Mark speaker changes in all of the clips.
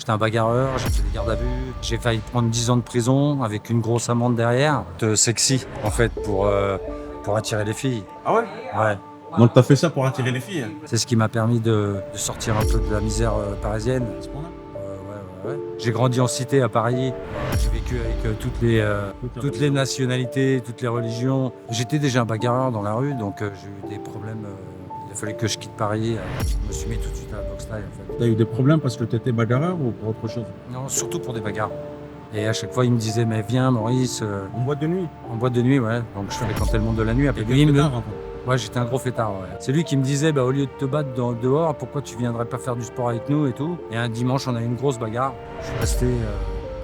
Speaker 1: J'étais un bagarreur, j'ai fait des gardes à vue, j'ai failli prendre 10 ans de prison avec une grosse amende derrière. Sexy, en fait, pour attirer les filles.
Speaker 2: Ah ouais?
Speaker 1: Ouais.
Speaker 2: Donc t'as fait ça pour attirer les filles?
Speaker 1: C'est ce qui m'a permis de sortir un peu de la misère parisienne.
Speaker 2: À ce point-là?
Speaker 1: Ouais. J'ai grandi en cité à Paris. J'ai vécu avec toutes les nationalités, toutes les religions. J'étais déjà un bagarreur dans la rue, donc j'ai eu des problèmes. Il a fallu que je quitte Paris. Je me suis mis tout de suite à la boxe thaï, en fait.
Speaker 2: T'as eu des problèmes parce que t'étais bagarreur ou pour autre chose?
Speaker 1: Non, surtout pour des bagarres. Et à chaque fois, il me disait, mais viens, Maurice,
Speaker 2: En boîte de nuit?
Speaker 1: en boîte de nuit, ouais. Donc je fréquentais le monde de la nuit. Après, lui, ouais, j'étais un gros fêtard, ouais. C'est lui qui me disait, au lieu de te battre dehors, pourquoi tu viendrais pas faire du sport avec nous et tout. Et un dimanche, on a eu une grosse bagarre. Je suis resté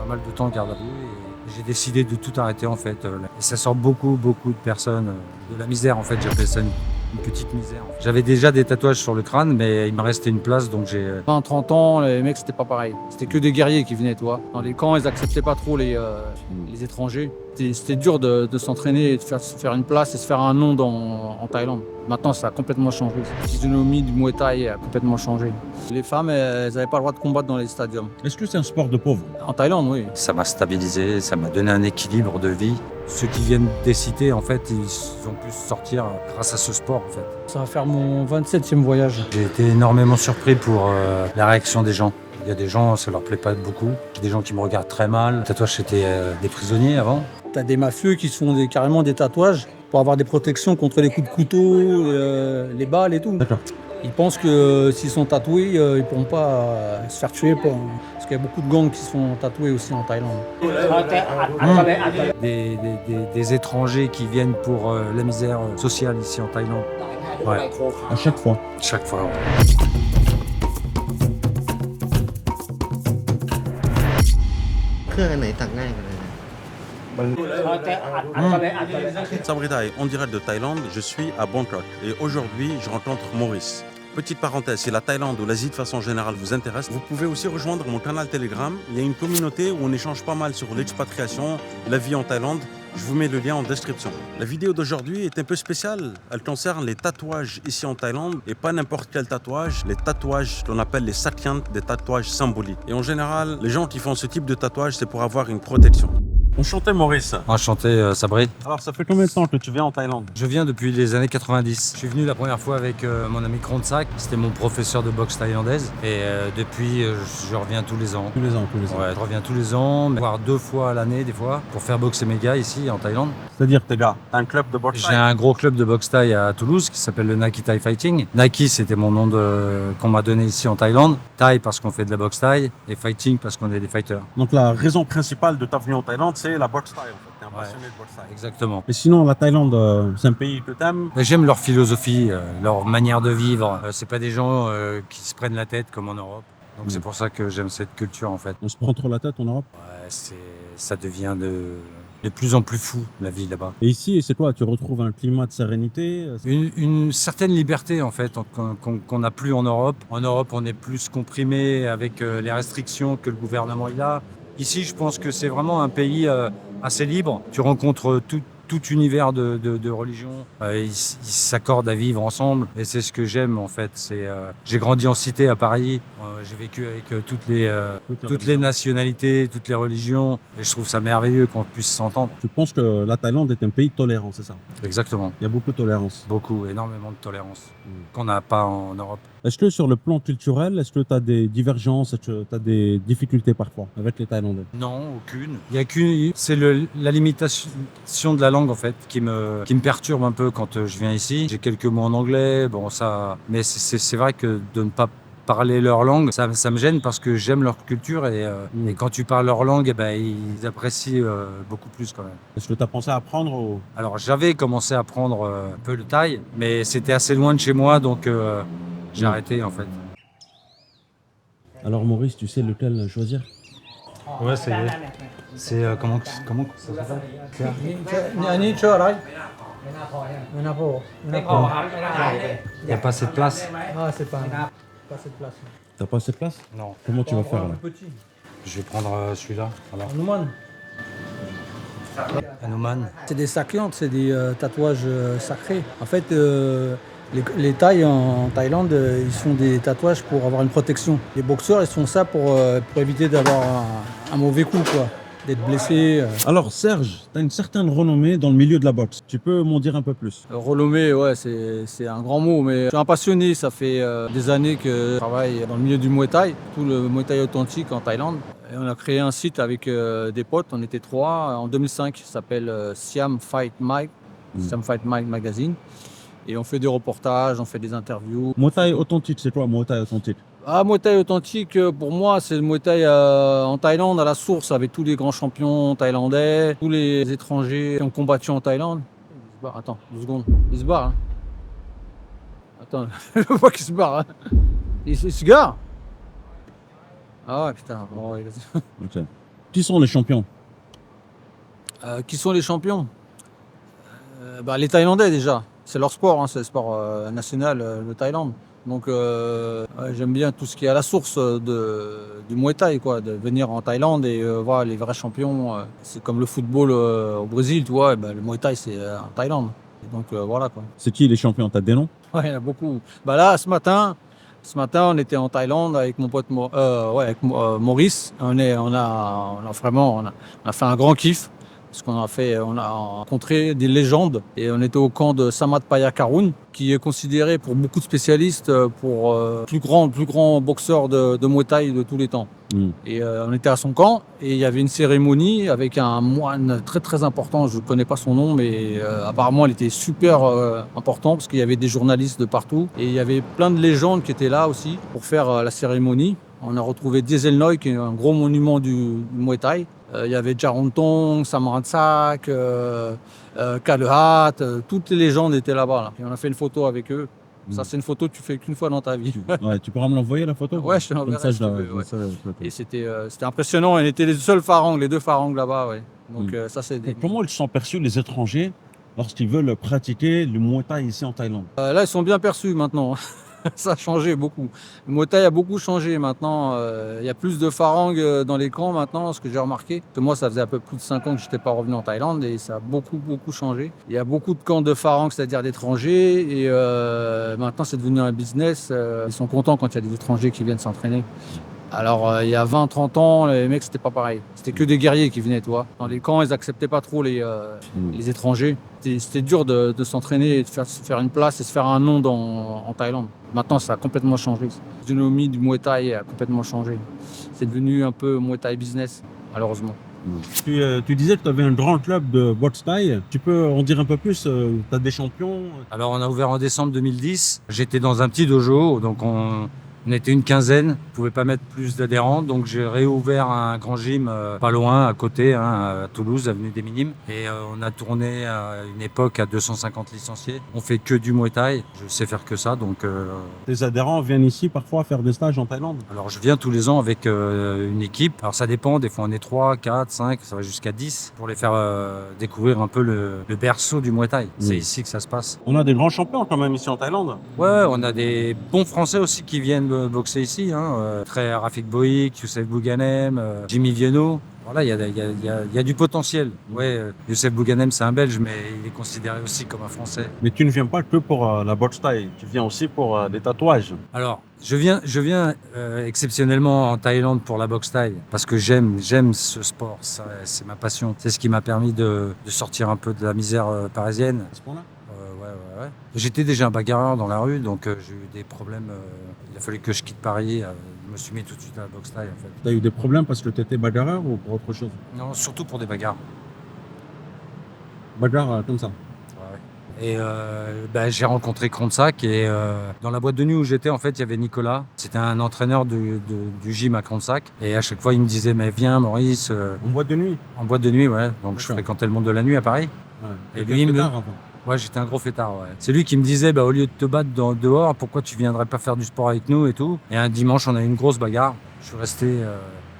Speaker 1: pas mal de temps en garde à vue et j'ai décidé de tout arrêter, en fait. Et ça sort beaucoup de personnes de la misère, en fait. J'appelle ça une petite misère. J'avais déjà des tatouages sur le crâne, mais il me restait une place, donc j'ai...
Speaker 3: 20-30 ans, les mecs, c'était pas pareil. C'était que des guerriers qui venaient, toi. Dans les camps, ils acceptaient pas trop les étrangers. C'était dur de s'entraîner et de se faire une place et se faire un nom en Thaïlande. Maintenant, ça a complètement changé. La physionomie du Muay Thai a complètement changé. Les femmes, elles n'avaient pas le droit de combattre dans les stadiums.
Speaker 2: Est-ce que c'est un sport de pauvre?
Speaker 3: En Thaïlande, oui.
Speaker 1: Ça m'a stabilisé, ça m'a donné un équilibre de vie. Ceux qui viennent des cités, en fait, ils ont pu sortir grâce à ce sport, en fait.
Speaker 3: Ça va faire mon 27e voyage.
Speaker 1: J'ai été énormément surpris pour la réaction des gens. Il y a des gens, ça leur plaît pas beaucoup. Il y a des gens qui me regardent très mal. Les tatouages, c'était des prisonniers avant.
Speaker 3: T'as des mafieux qui se font carrément des tatouages pour avoir des protections contre les coups de couteau, les balles et tout.
Speaker 2: D'accord.
Speaker 3: Ils pensent que s'ils sont tatoués, ils ne pourront pas se faire tuer. Parce qu'il y a beaucoup de gangs qui se font tatouer aussi en Thaïlande.
Speaker 1: Des étrangers qui viennent pour la misère sociale ici en Thaïlande. Ouais,
Speaker 2: À chaque fois.
Speaker 1: chaque fois. Ouais.
Speaker 2: Sabrina, en direct de Thaïlande, je suis à Bangkok et aujourd'hui je rencontre Maurice. Petite parenthèse, si la Thaïlande ou l'Asie de façon générale vous intéresse, vous pouvez aussi rejoindre mon canal Telegram. Il y a une communauté où on échange pas mal sur l'expatriation, la vie en Thaïlande. Je vous mets le lien en description. La vidéo d'aujourd'hui est un peu spéciale. Elle concerne les tatouages ici en Thaïlande et pas n'importe quel tatouage. Les tatouages qu'on appelle les sakyant, des tatouages symboliques. Et en général, les gens qui font ce type de tatouage, c'est pour avoir une protection. Enchanté Maurice.
Speaker 1: Enchanté, Sabri.
Speaker 2: Alors ça fait combien de temps que tu viens en Thaïlande?
Speaker 1: Je viens depuis les années 90. Je suis venu la première fois avec mon ami Kronsak. C'était mon professeur de boxe thaïlandaise. Et depuis, je reviens tous les ans.
Speaker 2: Tous les ans.
Speaker 1: Ouais, je reviens tous les ans, voire 2 fois à l'année des fois, pour faire boxer mes gars ici en Thaïlande.
Speaker 2: C'est-à-dire tes gars, t'as un club de boxe
Speaker 1: J'ai un gros club de boxe thaï à Toulouse qui s'appelle le Naki Thai Fighting. Naki, c'était mon nom qu'on m'a donné ici en Thaïlande. Thai parce qu'on fait de la boxe thaï et Fighting parce qu'on est des fighters.
Speaker 2: Donc la raison principale de ta venue en Thaïlande, c'est la boxe thaï en fait. T'es un
Speaker 1: Ouais.
Speaker 2: passionné de boxe thaï.
Speaker 1: Exactement.
Speaker 2: Et sinon, la Thaïlande, c'est un pays que t'aimes?
Speaker 1: Mais j'aime leur philosophie, leur manière de vivre. C'est pas des gens qui se prennent la tête comme en Europe. Donc c'est pour ça que j'aime cette culture en fait.
Speaker 2: On se prend trop la tête en Europe.
Speaker 1: Ouais, ça devient de plus en plus fou la vie là-bas.
Speaker 2: Et ici, c'est quoi? Tu retrouves un climat de sérénité?
Speaker 1: Une certaine liberté en fait qu'on n'a plus en Europe. En Europe, on est plus comprimé avec les restrictions que le gouvernement il a. Ici, je pense que c'est vraiment un pays assez libre. Tu rencontres tout univers de religion. Ils s'accordent à vivre ensemble et c'est ce que j'aime en fait. J'ai grandi en cité à Paris. J'ai vécu avec toutes les nationalités, toutes les religions et je trouve ça merveilleux qu'on puisse s'entendre.
Speaker 2: Tu penses que la Thaïlande est un pays tolérant, c'est ça?
Speaker 1: Exactement.
Speaker 2: Il y a beaucoup de tolérance.
Speaker 1: Beaucoup, énormément de tolérance qu'on n'a pas en Europe.
Speaker 2: Est-ce que sur le plan culturel, est-ce que tu as des divergences, est-ce que tu as des difficultés parfois avec les Thaïlandais?
Speaker 1: Non, aucune. Il y a c'est la limitation de la langue en fait qui me perturbe un peu quand je viens ici. J'ai quelques mots en anglais, mais c'est vrai que de ne pas parler leur langue, ça me gêne parce que j'aime leur culture et quand tu parles leur langue, ils apprécient beaucoup plus quand même.
Speaker 2: Est-ce que tu as pensé à apprendre
Speaker 1: Alors j'avais commencé à apprendre un peu le thaï, mais c'était assez loin de chez moi donc j'ai arrêté en fait.
Speaker 2: Alors Maurice, tu sais lequel choisir?
Speaker 1: Ouais, c'est comment ça s'appelle? Il n'y a pas assez de place.
Speaker 3: Ah, c'est pas cette place.
Speaker 2: T'as pas assez de place?
Speaker 1: Non.
Speaker 2: Comment tu vas faire là?
Speaker 3: Petit.
Speaker 1: Je vais prendre celui-là. Alors.
Speaker 3: Hanuman.
Speaker 1: Hanuman.
Speaker 3: C'est des sakyants, c'est des tatouages sacrés. En fait, Les Thaïs en Thaïlande, ils se font des tatouages pour avoir une protection. Les boxeurs, ils se font ça pour éviter d'avoir un mauvais coup, quoi, d'être blessé.
Speaker 2: Alors Serge, tu as une certaine renommée dans le milieu de la boxe. Tu peux m'en dire un peu plus?
Speaker 3: Renommé, ouais, c'est un grand mot, mais je suis un passionné. Ça fait des années que je travaille dans le milieu du Muay Thai, tout le Muay Thai authentique en Thaïlande. Et on a créé un site avec des potes, on était 3, en 2005, ça s'appelle Siam Fight Mike, Siam Fight Mike Magazine. Et on fait des reportages, on fait des interviews.
Speaker 2: Muay Thai authentique, c'est quoi Muay Thai authentique?
Speaker 3: Ah, Muay Thai authentique, pour moi, c'est le Muay Thai en Thaïlande, à la source, avec tous les grands champions thaïlandais, tous les étrangers qui ont combattu en Thaïlande. Il se barre, attends, 2 secondes. Il se barre. Hein. Attends, je vois qu'il se barre. Hein. Il se gare. Ah ouais, putain. Bon, ouais,
Speaker 2: Ok. Qui sont les champions?
Speaker 3: qui sont les champions? Les Thaïlandais déjà. C'est leur sport, hein, c'est le sport national de Thaïlande. Donc ouais, j'aime bien tout ce qui est à la source du Muay Thai, quoi, de venir en Thaïlande et voir les vrais champions. C'est comme le football au Brésil, tu vois, et le Muay Thai c'est en Thaïlande. Et donc voilà quoi.
Speaker 2: C'est qui les champions? T'as des noms?
Speaker 3: Ouais, il y en a beaucoup. Là, ce matin, on était en Thaïlande avec mon pote Maurice. On a fait un grand kiff. Parce on a rencontré des légendes et on était au camp de Samat Payakarun, qui est considéré pour beaucoup de spécialistes pour plus grand boxeur de Muay Thai de tous les temps. Et on était à son camp et il y avait une cérémonie avec un moine très très important. Je ne connais pas son nom, mais apparemment il était super important parce qu'il y avait des journalistes de partout et il y avait plein de légendes qui étaient là aussi pour faire la cérémonie. On a retrouvé Diesel Noi, qui est un gros monument du Muay Thai. Il y avait Jarontong, Samaransak, Kalehat, toutes les légendes étaient là-bas. Là. Et on a fait une photo avec eux. Ça, c'est une photo que tu fais qu'une fois dans ta vie.
Speaker 2: Ouais, tu pourras me l'envoyer la photo?
Speaker 3: Ouais, je te l'enverrai.
Speaker 2: Comme ça,
Speaker 3: Et c'était impressionnant. On était les seuls pharangs, les 2 pharangs là-bas. Ouais. Donc ça, c'est
Speaker 2: Comment ils sont perçus les étrangers lorsqu'ils veulent pratiquer le Muay Thai ici en Thaïlande?
Speaker 3: Là, ils sont bien perçus maintenant. Ça a changé beaucoup. Le Muay Thai a beaucoup changé maintenant. Il y a plus de pharangs dans les camps maintenant, ce que j'ai remarqué. Que moi, ça faisait un peu plus de 5 ans que je n'étais pas revenu en Thaïlande et ça a beaucoup changé. Il y a beaucoup de camps de pharangs, c'est-à-dire d'étrangers. Et maintenant, c'est devenu un business. Ils sont contents quand il y a des étrangers qui viennent s'entraîner. Alors, il y a 20-30 ans, les mecs, c'était pas pareil. C'était que des guerriers qui venaient, toi. Dans les camps, ils acceptaient pas trop les étrangers. C'était dur de s'entraîner et de faire une place et se faire un nom en Thaïlande. Maintenant, ça a complètement changé. La physionomie du Muay Thai a complètement changé. C'est devenu un peu Muay Thai business, malheureusement.
Speaker 2: Tu disais que tu avais un grand club de boxe thaï. Tu peux en dire un peu plus? Tu as des champions?
Speaker 1: Alors, on a ouvert en décembre 2010. J'étais dans un petit dojo, donc on était une quinzaine, on ne pouvait pas mettre plus d'adhérents, donc j'ai réouvert un grand gym pas loin, à côté, à Toulouse, avenue des Minimes. Et on a tourné à une époque à 250 licenciés. On fait que du Muay Thai, je sais faire que ça, donc...
Speaker 2: Tes adhérents viennent ici parfois faire des stages en Thaïlande?
Speaker 1: Alors je viens tous les ans avec une équipe, alors ça dépend, des fois on est 3, 4, 5, ça va jusqu'à 10, pour les faire découvrir un peu le berceau du Muay Thai. C'est ici que ça se passe.
Speaker 2: On a des grands champions quand même ici en Thaïlande.
Speaker 1: Ouais, on a des bons Français aussi qui viennent boxer ici. Très Rafik Boïk, Youssef Bouganem, Jimmy Vienno. Voilà, il y a du potentiel. Ouais, Youssef Bouganem, c'est un Belge, mais il est considéré aussi comme un Français.
Speaker 2: Mais tu ne viens pas que pour la boxe thaï, tu viens aussi pour des tatouages.
Speaker 1: Alors, je viens exceptionnellement en Thaïlande pour la boxe thaï, parce que j'aime ce sport, c'est ma passion. C'est ce qui m'a permis de sortir un peu de la misère parisienne.
Speaker 2: À ce point-là?
Speaker 1: Ouais. J'étais déjà un bagarreur dans la rue, donc j'ai eu des problèmes. Il a fallu que je quitte Paris. Je me suis mis tout de suite à la boxe thaï, en fait.
Speaker 2: Tu as eu des problèmes parce que tu étais bagarreur ou pour autre chose?
Speaker 1: Non, surtout pour des bagarres.
Speaker 2: Bagarre comme ça?
Speaker 1: Ouais. Et j'ai rencontré Kronsak et dans la boîte de nuit où j'étais, en fait, il y avait Nicolas. C'était un entraîneur du gym à Kronsak. Et à chaque fois, il me disait, mais viens Maurice.
Speaker 2: En boîte de nuit?
Speaker 1: En boîte de nuit, ouais. Donc je fréquentais le monde de la nuit à Paris.
Speaker 2: Ouais.
Speaker 1: Et lui, il me... Ouais, j'étais un gros fêtard, ouais. C'est lui qui me disait, au lieu de te battre dehors, pourquoi tu viendrais pas faire du sport avec nous et tout. Et un dimanche, on a eu une grosse bagarre. Je suis resté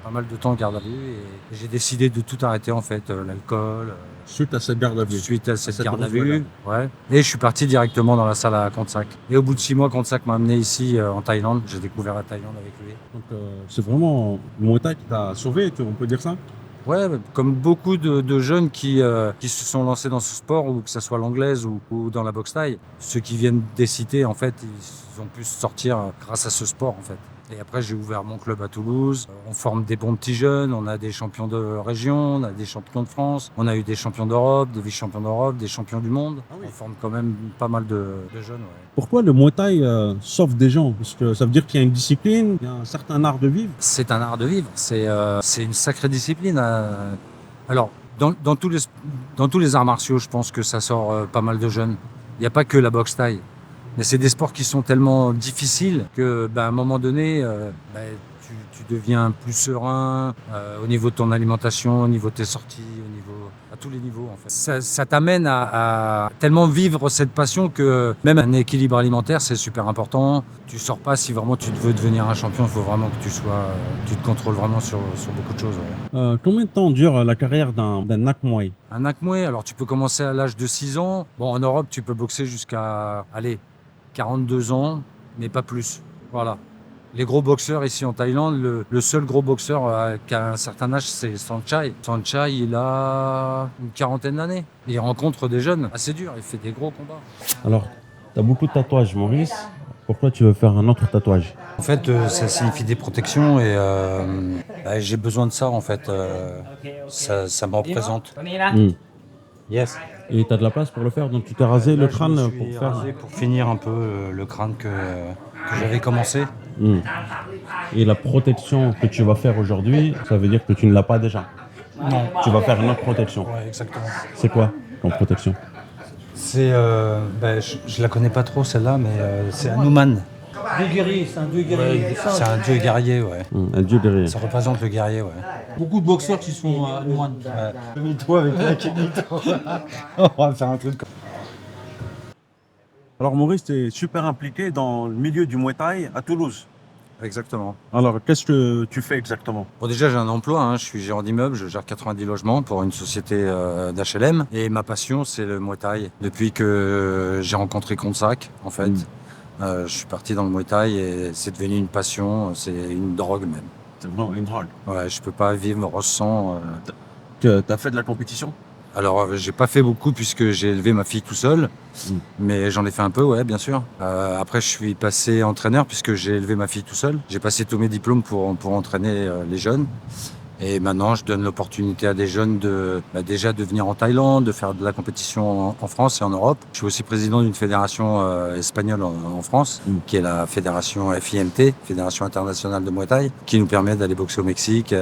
Speaker 1: pas mal de temps en garde à vue et j'ai décidé de tout arrêter, en fait, l'alcool.
Speaker 2: Suite à cette garde à vue?
Speaker 1: Suite à cette garde à vue, ouais. Et je suis parti directement dans la salle à Kronsak. Et au bout de 6 mois, Kronsak m'a amené ici en Thaïlande. J'ai découvert la Thaïlande avec lui.
Speaker 2: Donc c'est vraiment le Muay Thai qui t'a sauvé, on peut dire ça?
Speaker 1: Ouais, comme beaucoup de jeunes qui se sont lancés dans ce sport, ou que ce soit l'anglaise ou dans la boxe thaï, ceux qui viennent des cités, en fait, ils ont pu sortir grâce à ce sport, en fait. Et après, j'ai ouvert mon club à Toulouse. On forme des bons petits jeunes. On a des champions de région, on a des champions de France, on a eu des champions d'Europe, des vice-champions d'Europe, des champions du monde.
Speaker 2: Ah oui.
Speaker 1: On forme quand même pas mal de jeunes. Ouais.
Speaker 4: Pourquoi le Muay Thai sauve des gens? Parce que ça veut dire qu'il y a une discipline, il y a un certain art de vivre.
Speaker 1: C'est un art de vivre. C'est une sacrée discipline. Alors, dans tous les arts martiaux, je pense que ça sort pas mal de jeunes. Il n'y a pas que la boxe thaï. Mais c'est des sports qui sont tellement difficiles que, à un moment donné, tu deviens plus serein au niveau de ton alimentation, au niveau de tes sorties, à tous les niveaux en fait. Ça t'amène à tellement vivre cette passion que même un équilibre alimentaire, c'est super important. Tu sors pas si vraiment tu veux devenir un champion, il faut vraiment que tu te contrôles vraiment sur beaucoup de choses. Ouais.
Speaker 4: Combien de temps dure la carrière d'un Nak Muay?
Speaker 1: Un Nak Muay, alors tu peux commencer à l'âge de 6 ans. Bon, en Europe, tu peux boxer jusqu'à, 42 ans, mais pas plus. Voilà. Les gros boxeurs ici en Thaïlande, le seul gros boxeur qui a un certain âge, c'est Saenchai. Saenchai, il a une quarantaine d'années. Il rencontre des jeunes assez durs, il fait des gros combats.
Speaker 4: Alors, tu as beaucoup de tatouages, Maurice. Pourquoi tu veux faire un autre tatouage?
Speaker 1: En fait, ça signifie des protections et j'ai besoin de ça en fait. Ça me représente. Yes.
Speaker 4: Et tu as de la place pour le faire, donc tu t'es rasé le crâne pour faire.
Speaker 1: Rasé pour finir un peu le crâne que j'avais commencé.
Speaker 4: Et la protection que tu vas faire aujourd'hui, ça veut dire que tu ne l'as pas déjà.
Speaker 1: Non.
Speaker 4: Tu vas faire une autre protection.
Speaker 1: Ouais, exactement.
Speaker 4: C'est quoi comme protection?
Speaker 1: C'est, je la connais pas trop celle-là, mais c'est Hanuman.
Speaker 3: Dieu guerrier, c'est un dieu guerrier.
Speaker 1: Ouais, c'est un dieu guerrier, ouais.
Speaker 4: Un dieu guerrier.
Speaker 1: Ça représente le guerrier, ouais.
Speaker 3: Beaucoup de boxeurs qui sont moines.
Speaker 1: Toi avec la on va faire un truc.
Speaker 2: Alors Maurice, tu es super impliqué dans le milieu du Muay Thai à Toulouse.
Speaker 1: Exactement.
Speaker 2: Alors qu'est-ce que tu fais exactement?
Speaker 1: Bon, déjà, j'ai un emploi, je suis gérant d'immeuble, je gère 90 logements pour une société d'HLM. Et ma passion, c'est le Muay Thai. Depuis que j'ai rencontré Konsak, en fait, je suis parti dans le Muay Thai et c'est devenu une passion, c'est une drogue même.
Speaker 2: C'est vraiment une drogue.
Speaker 1: Ouais, je peux pas vivre sans.
Speaker 2: Tu as fait de la compétition?
Speaker 1: Alors, j'ai pas fait beaucoup puisque j'ai élevé ma fille tout seul, mais j'en ai fait un peu, ouais, bien sûr. Après, je suis passé entraîneur puisque j'ai élevé ma fille tout seul. J'ai passé tous mes diplômes pour entraîner les jeunes. Et maintenant, je donne l'opportunité à des jeunes déjà de venir en Thaïlande, de faire de la compétition en France et en Europe. Je suis aussi président d'une fédération espagnole en France, qui est la fédération FIMT, Fédération internationale de Muay Thai, qui nous permet d'aller boxer au Mexique,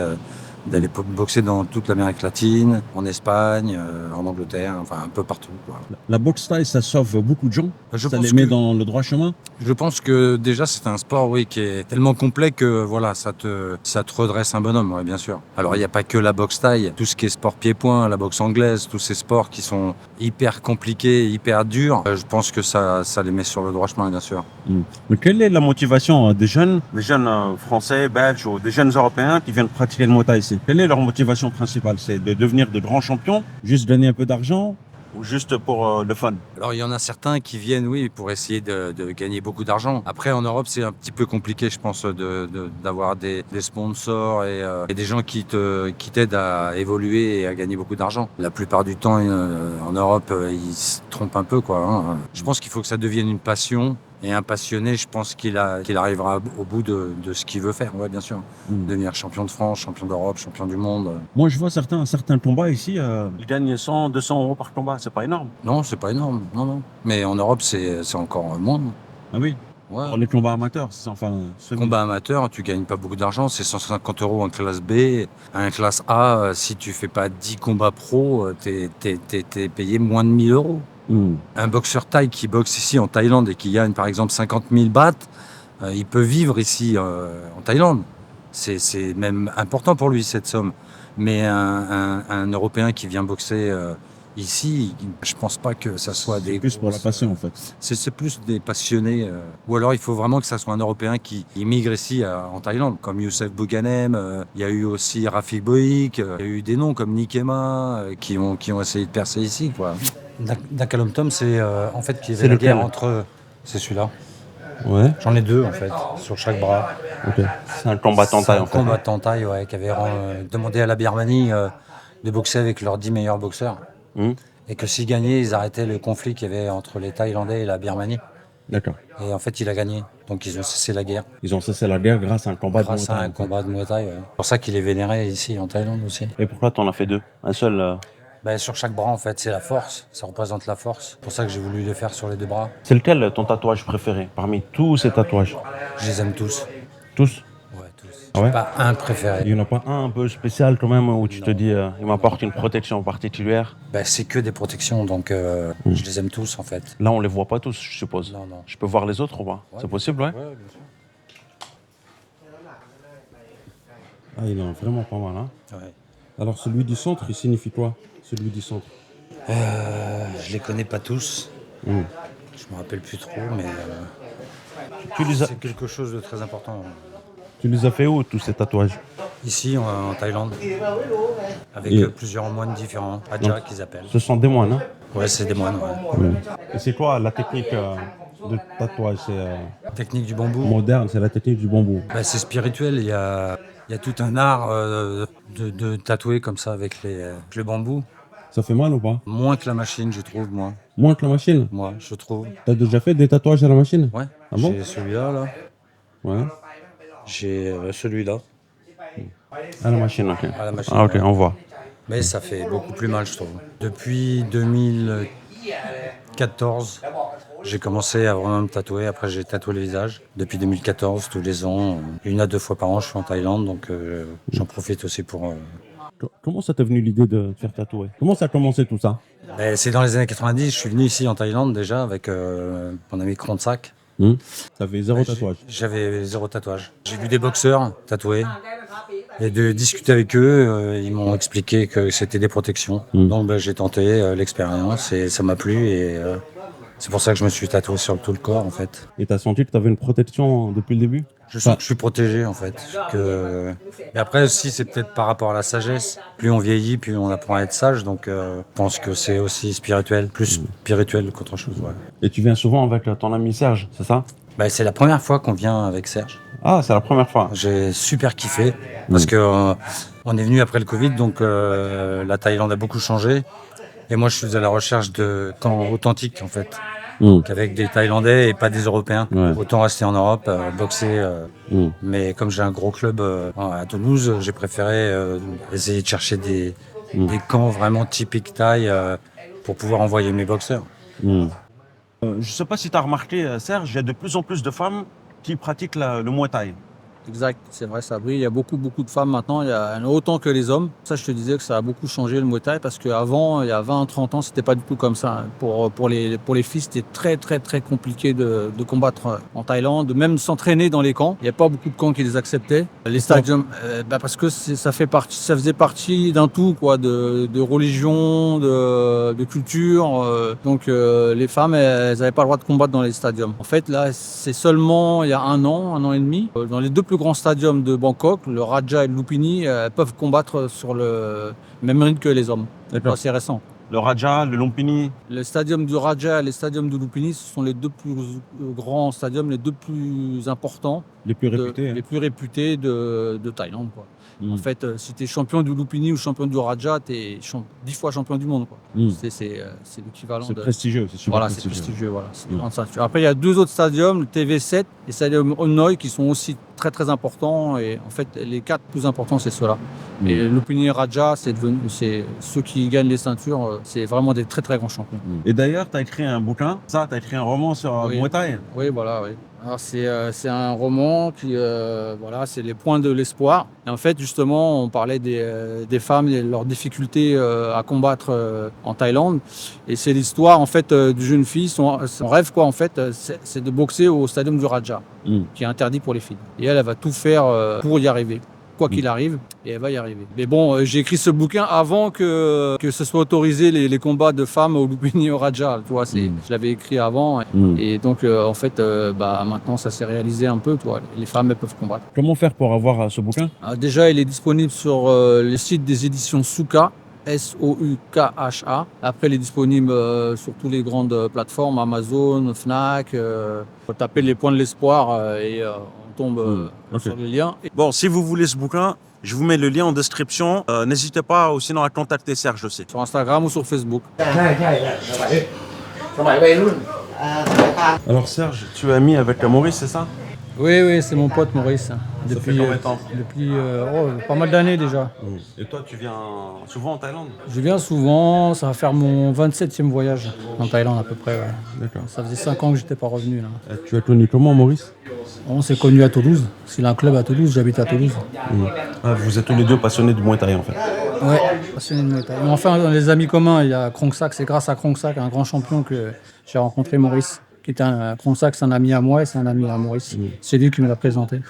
Speaker 1: d'aller boxer dans toute l'Amérique latine, en Espagne, en Angleterre, enfin un peu partout, quoi.
Speaker 4: La boxe thaï, ça sauve beaucoup de gens.
Speaker 1: Je
Speaker 4: Ça
Speaker 1: pense
Speaker 4: les met
Speaker 1: que-
Speaker 4: dans le droit chemin.
Speaker 1: Je pense que déjà c'est un sport, oui, qui est tellement complet que voilà, ça te redresse un bonhomme, ouais, bien sûr. Alors il n'y a pas que la boxe thaï, tout ce qui est sport pied-point, la boxe anglaise, tous ces sports qui sont hyper compliqués, hyper durs. Je pense que ça les met sur le droit chemin, bien sûr.
Speaker 4: Mais quelle est la motivation des jeunes français, belges ou des jeunes européens qui viennent pratiquer le Muay Thai ici? Quelle est leur motivation principale? C'est de devenir de grands champions, juste gagner un peu d'argent ou juste pour le fun?
Speaker 1: Alors il y en a certains qui viennent, oui, pour essayer de gagner beaucoup d'argent. Après en Europe c'est un petit peu compliqué, je pense, d'avoir des sponsors et des gens qui t'aident à évoluer et à gagner beaucoup d'argent. La plupart du temps en Europe ils se trompent un peu, quoi. Je pense qu'il faut que ça devienne une passion. Et un passionné, je pense qu'il arrivera au bout de ce qu'il veut faire, ouais, bien sûr. Devenir champion de France, champion d'Europe, champion du monde.
Speaker 4: Moi, je vois certains combats ici, ils gagnent 100, 200 euros par combat. C'est pas énorme.
Speaker 1: Non, c'est pas énorme, non. Mais en Europe, c'est encore moins.
Speaker 4: Ah oui.
Speaker 1: Ouais.
Speaker 4: Pour les combats amateurs, c'est enfin.
Speaker 1: Combat amateur, tu gagnes pas beaucoup d'argent, c'est 150 euros en classe B. En classe A, si tu fais pas 10 combats pro, t'es payé moins de 1000 euros. Un boxeur thaï qui boxe ici en Thaïlande et qui gagne par exemple 50 000 bahts, il peut vivre ici en Thaïlande. C'est même important pour lui cette somme. Mais un Européen qui vient boxer ici, je pense pas que ça soit des...
Speaker 4: C'est plus pour la passion en fait.
Speaker 1: C'est plus des passionnés. Ou alors il faut vraiment que ça soit un Européen qui immigre ici en Thaïlande, comme Youssef Bouganem. Il y a eu aussi Rafik Boïk. Il y a eu des noms comme Nikema qui ont essayé de percer ici, quoi. Nakalom Tom, c'est en fait qui avait la guerre entre... C'est celui-là.
Speaker 4: Ouais.
Speaker 1: J'en ai 2 en fait, sur chaque bras.
Speaker 4: Ok. C'est un combattant
Speaker 1: C'est
Speaker 4: taille
Speaker 1: un
Speaker 4: en fait.
Speaker 1: combattant taille, ouais, qui avait demandé à la Birmanie de boxer avec leurs 10 meilleurs boxeurs.
Speaker 4: Hmm.
Speaker 1: Et que s'ils gagnaient, ils arrêtaient le conflit qu'il y avait entre les Thaïlandais et la Birmanie.
Speaker 4: D'accord.
Speaker 1: Et en fait, il a gagné. Donc ils ont cessé la guerre
Speaker 4: Ils ont cessé la guerre grâce à un combat
Speaker 1: grâce
Speaker 4: de
Speaker 1: à
Speaker 4: Muay Thai,
Speaker 1: un
Speaker 4: en fait.
Speaker 1: combat de Muay Thai. Ouais. C'est pour ça qu'il est vénéré ici en Thaïlande aussi.
Speaker 4: Et pourquoi t'en as fait 2? Un seul
Speaker 1: Ben, sur chaque bras, en fait, c'est la force. Ça représente la force. C'est pour ça que j'ai voulu le faire sur les 2 bras.
Speaker 4: C'est lequel ton tatouage préféré parmi tous ces tatouages?
Speaker 1: Je les aime tous.
Speaker 4: Tous?
Speaker 1: Ouais, tous.
Speaker 4: Ah ouais?
Speaker 1: Pas un préféré.
Speaker 4: Il n'y en a pas un peu spécial quand même où tu te
Speaker 1: Non.
Speaker 4: dis il m'apporte une protection particulière?
Speaker 1: Ben, c'est que des protections, donc je les aime tous en fait.
Speaker 4: Là, on les voit pas tous, je suppose.
Speaker 1: Non, non.
Speaker 4: Je peux voir les autres ou pas?
Speaker 1: Ouais.
Speaker 4: C'est possible, ouais?
Speaker 1: Ouais, bien sûr.
Speaker 4: Ah, il est vraiment pas mal, hein?
Speaker 1: Ouais.
Speaker 4: Alors, celui du centre, il signifie quoi? Celui du centre?
Speaker 1: Je les connais pas tous.
Speaker 4: Hmm.
Speaker 1: Je me rappelle plus trop, mais c'est quelque chose de très important.
Speaker 4: Tu les as fait où, tous ces tatouages?
Speaker 1: Ici, en Thaïlande, avec
Speaker 4: Et-
Speaker 1: plusieurs moines différents, Adja qu'ils appellent.
Speaker 4: Ce sont des moines, hein?
Speaker 1: Ouais, c'est des moines. Ouais.
Speaker 4: Et c'est quoi la technique de tatouage? C'est
Speaker 1: Technique du bambou.
Speaker 4: moderne, c'est la technique du bambou.
Speaker 1: Ben, c'est spirituel. Il y a tout un art de tatouer comme ça avec le bambou.
Speaker 4: Ça fait mal ou pas?
Speaker 1: Moins que la machine, je trouve, moi.
Speaker 4: Moins que la machine?
Speaker 1: Moi, je trouve.
Speaker 4: T'as déjà fait des tatouages à la machine?
Speaker 1: Ouais.
Speaker 4: Ah bon?
Speaker 1: J'ai celui-là, là.
Speaker 4: Ouais.
Speaker 1: J'ai celui-là.
Speaker 4: À la machine, ok.
Speaker 1: À la machine,
Speaker 4: Ah, ok,
Speaker 1: ouais.
Speaker 4: on voit.
Speaker 1: Mais ça fait beaucoup plus mal, je trouve. Depuis 2014, j'ai commencé à vraiment me tatouer. Après, j'ai tatoué le visage. Depuis 2014, tous les ans, 1 à 2 fois par an, je suis en Thaïlande. Donc, j'en profite aussi pour...
Speaker 4: Comment ça t'est venu l'idée de te faire tatouer? Comment ça a commencé tout ça?
Speaker 1: Ben, c'est dans les années 90, je suis venu ici en Thaïlande déjà avec mon ami Kronsak.
Speaker 4: Ça fait zéro tatouage.
Speaker 1: J'avais 0 tatouage. J'ai vu des boxeurs tatoués et de discuter avec eux, ils m'ont expliqué que c'était des protections. Donc ben, j'ai tenté l'expérience et ça m'a plu et c'est pour ça que je me suis tatoué sur tout le corps en fait.
Speaker 4: Et t'as senti que t'avais une protection depuis le début?
Speaker 1: Je sens que je suis protégé en fait. Et après aussi c'est peut-être par rapport à la sagesse. Plus on vieillit, plus on apprend à être sage. Donc je pense que c'est aussi spirituel, plus spirituel qu'autre chose. Ouais.
Speaker 4: Et tu viens souvent avec ton ami Serge, c'est ça?
Speaker 1: Ben, c'est la première fois qu'on vient avec Serge.
Speaker 4: Ah, c'est la première fois.
Speaker 1: J'ai super kiffé parce que on est venu après le Covid, donc la Thaïlande a beaucoup changé. Et moi, je suis à la recherche de camps authentiques en fait, qu'avec des Thaïlandais et pas des Européens.
Speaker 4: Ouais.
Speaker 1: Autant rester en Europe, boxer.
Speaker 4: Mm.
Speaker 1: Mais comme j'ai un gros club à Toulouse, j'ai préféré essayer de chercher des camps vraiment typiques Thaï pour pouvoir envoyer mes boxeurs.
Speaker 4: Je sais pas si tu as remarqué, Serge, il y a de plus en plus de femmes qui pratiquent le Muay Thai.
Speaker 3: Exact, c'est vrai, ça brille. Il y a beaucoup de femmes maintenant, il y en a autant que les hommes. Ça, je te disais que ça a beaucoup changé le Muay Thai parce qu'avant, il y a 20-30 ans, c'était pas du tout comme ça. Pour les filles, c'était très compliqué de combattre en Thaïlande, même s'entraîner dans les camps. Il n'y a pas beaucoup de camps qui les acceptaient. Les stadiums, parce que ça faisait partie d'un tout, quoi, de religion, de culture. Donc les femmes, elles n'avaient pas le droit de combattre dans les stadiums. En fait, là, c'est seulement il y a un an et demi, dans les 2 plus grands stadiums de Bangkok, le Raja et le Lumpini, peuvent combattre sur le même rythme que les hommes.
Speaker 4: D'accord.
Speaker 3: C'est assez récent.
Speaker 4: Le Raja, le Lumpini.
Speaker 3: Le stadium du Raja et les stadiums du Lumpini, ce sont les 2 plus grands stadiums, les 2 plus importants,
Speaker 4: Les plus réputés.
Speaker 3: les plus réputés de Thaïlande, quoi. En fait, si tu es champion du Lumpini ou champion du Raja, tu es 10 fois champion du monde, quoi. C'est l'équivalent
Speaker 4: C'est
Speaker 3: de...
Speaker 4: prestigieux, c'est super
Speaker 3: Voilà, c'est
Speaker 4: prestigieux.
Speaker 3: prestigieux. Voilà, c'est une grande ceinture. Après, il y a 2 autres stadiums, le TV7 et le stadium Hanoi, qui sont aussi très importants. Et en fait, les 4 plus importants, c'est ceux-là. Et le Lumpini et Raja, c'est ceux qui gagnent les ceintures, c'est vraiment des très grands champions.
Speaker 4: Et d'ailleurs, tu as écrit un bouquin, tu as écrit un roman sur
Speaker 3: Oui.
Speaker 4: Muay Thai.
Speaker 3: Oui, voilà, oui. Alors c'est un roman qui, voilà, c'est les points de l'espoir. Et en fait, justement, on parlait des femmes et leurs difficultés à combattre en Thaïlande. Et c'est l'histoire, en fait, d'une jeune fille. Son rêve, quoi, en fait, c'est de boxer au stadium du Raja, qui est interdit pour les filles. Et elle va tout faire pour y arriver, quoi qu'il arrive, et elle va y arriver. Mais bon, j'ai écrit ce bouquin avant que ce soit autorisé les combats de femmes au Lumpini et au Raja. Tu vois, je l'avais écrit avant. Et donc, en fait, maintenant, ça s'est réalisé un peu. Tu vois, les femmes, elles peuvent combattre.
Speaker 4: Comment faire pour avoir ce bouquin?
Speaker 3: Déjà, il est disponible sur le site des éditions Souka. Soukha. Après, il est disponible sur toutes les grandes plateformes, Amazon, Fnac. Faut taper les points de l'espoir et on tombe sur le lien.
Speaker 2: Bon, si vous voulez ce bouquin, je vous mets le lien en description. N'hésitez pas ou sinon à contacter Serge aussi.
Speaker 3: Sur Instagram ou sur Facebook.
Speaker 2: Alors Serge, tu es ami avec Maurice, c'est ça?
Speaker 3: Oui, c'est mon pote Maurice.
Speaker 2: fait combien de temps?
Speaker 3: Depuis pas mal d'années déjà.
Speaker 2: Et toi, tu viens souvent en Thaïlande?
Speaker 3: Je viens souvent, ça va faire mon 27e voyage en Thaïlande à peu près. Ouais.
Speaker 2: D'accord.
Speaker 3: Ça faisait 5 ans que j'étais pas revenu là.
Speaker 2: Tu as connu comment Maurice?
Speaker 3: On s'est connus à Toulouse, parce qu'il a un club à Toulouse, j'habite à Toulouse.
Speaker 2: Vous êtes tous les deux passionnés du Muay Thai en fait.
Speaker 3: Ouais, passionné de Muay Thai. Mais enfin, dans les amis communs, il y a Krongsak, c'est grâce à Krongsak, un grand champion, que j'ai rencontré Maurice. Qui était Krongsak, c'est un ami à moi et c'est un ami à Maurice. C'est lui qui me l'a présenté.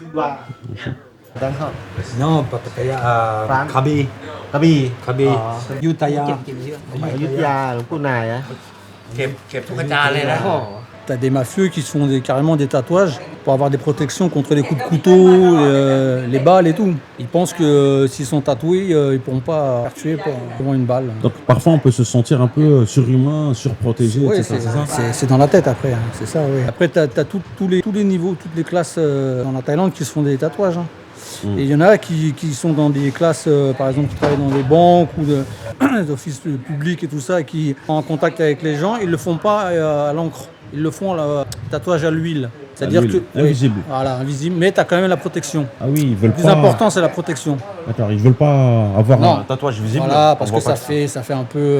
Speaker 1: Non, pas Pattaya, Krabi. Krabi. Ayutthaya.
Speaker 5: อยุธยาหลวงปู่นายอะ
Speaker 3: T'as des mafieux qui se font carrément des tatouages pour avoir des protections contre les coups de couteau, les balles et tout. Ils pensent que s'ils sont tatoués, ils pourront pas faire tuer pour une balle.
Speaker 4: Donc parfois on peut se sentir un peu surhumain, surprotégé,
Speaker 3: Oui,
Speaker 4: etc.
Speaker 3: c'est dans la tête après, hein, c'est ça, oui. Après, tu as tous les niveaux, toutes les classes dans la Thaïlande qui se font des tatouages. Hein. Et il y en a qui sont dans des classes, par exemple, qui travaillent dans des banques ou des offices publics et tout ça, et qui sont en contact avec les gens, ils le font pas à l'encre. Ils le font tatouage à l'huile. C'est-à-dire
Speaker 4: l'huile,
Speaker 3: que
Speaker 4: invisible.
Speaker 3: Voilà, invisible, mais tu as quand même la protection.
Speaker 4: Ah oui, ils veulent
Speaker 3: Le plus
Speaker 4: pas.
Speaker 3: important, c'est la protection.
Speaker 4: D'accord, ils veulent pas avoir
Speaker 3: Non.
Speaker 4: un tatouage visible.
Speaker 3: Voilà, parce
Speaker 4: On
Speaker 3: que
Speaker 4: voit pas
Speaker 3: ça fait un peu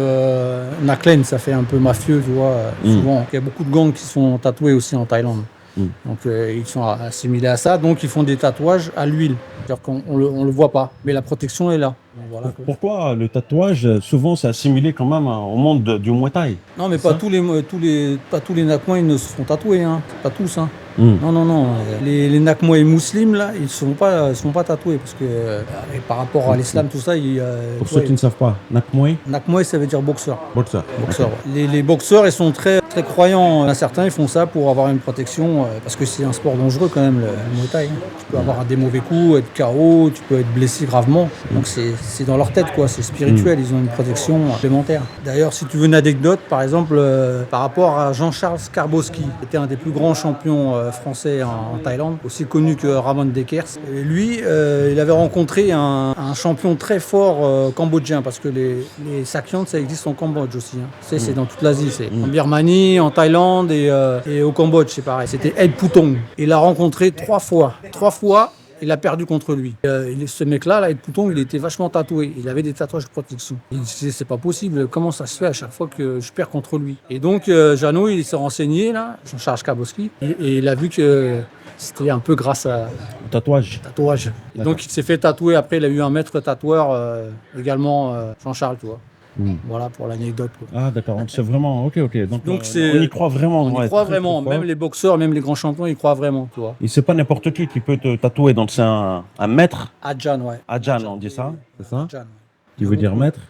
Speaker 3: Naklen, ça fait un peu mafieux, tu vois. Souvent, il y a beaucoup de gangs qui sont tatoués aussi en Thaïlande. Donc ils sont assimilés à ça, donc ils font des tatouages à l'huile. C'est-à-dire qu'on le voit pas, mais la protection est là. Donc, voilà.
Speaker 4: Pourquoi le tatouage, souvent, c'est assimilé quand même au monde du Muay Thai?
Speaker 3: Non, mais pas tous les Nakmois ils ne se font tatouer, hein. Pas tous, hein. Non. Les Nakmois musulmans là, ils ne sont pas tatoués parce que par rapport à l'islam, tout ça,
Speaker 4: Pour ceux qui ne savent pas, Nakmoy,
Speaker 3: Nakmois, ça veut dire boxeur.
Speaker 4: boxeur.
Speaker 3: Boxeurs, ouais. Les boxeurs, ils sont très croyants. Certains, ils font ça pour avoir une protection, parce que c'est un sport dangereux quand même, le Muay Thai. Hein. Tu peux avoir des mauvais coups, être KO, tu peux être blessé gravement. Donc c'est dans leur tête, quoi. C'est spirituel. Ils ont une protection supplémentaire. D'ailleurs, si tu veux une anecdote, par exemple, par rapport à Jean-Charles Skarbowski, qui était un des plus grands champions français en Thaïlande, aussi connu que Ramon Dekers. Et lui, il avait rencontré un champion très fort cambodgien, parce que les Sakyons, ça existe en Cambodge aussi. Hein. C'est dans toute l'Asie. C'est en Birmanie, en Thaïlande et au Cambodge, c'est pareil. C'était Ed Putong. Il l'a rencontré 3 fois. 3 fois, il a perdu contre lui. Ce mec-là, Ed Putong, il était vachement tatoué. Il avait des tatouages de protection. Il disait, c'est pas possible. Comment ça se fait à chaque fois que je perds contre lui? Et donc, Jeannot, il s'est renseigné, là, Jean-Charles Skarbowski, et il a vu que c'était un peu grâce à
Speaker 4: Tatouage.
Speaker 3: tatouage. Et donc, il s'est fait tatouer. Après, il a eu un maître tatoueur, également, Jean-Charles, tu vois. Voilà pour l'anecdote. Quoi.
Speaker 4: Ah d'accord, c'est vraiment... Ok. Donc
Speaker 3: c'est...
Speaker 4: on y croit vraiment.
Speaker 3: On y croit vraiment. Même les boxeurs, même les grands champions, ils croient vraiment, tu vois.
Speaker 4: Et c'est pas n'importe qui peut te tatouer, donc c'est un maître.
Speaker 3: Adjan, ouais.
Speaker 4: Adjan, on dit ça, c'est ça?
Speaker 3: Adjan, ouais.
Speaker 4: Qui veut dire maître?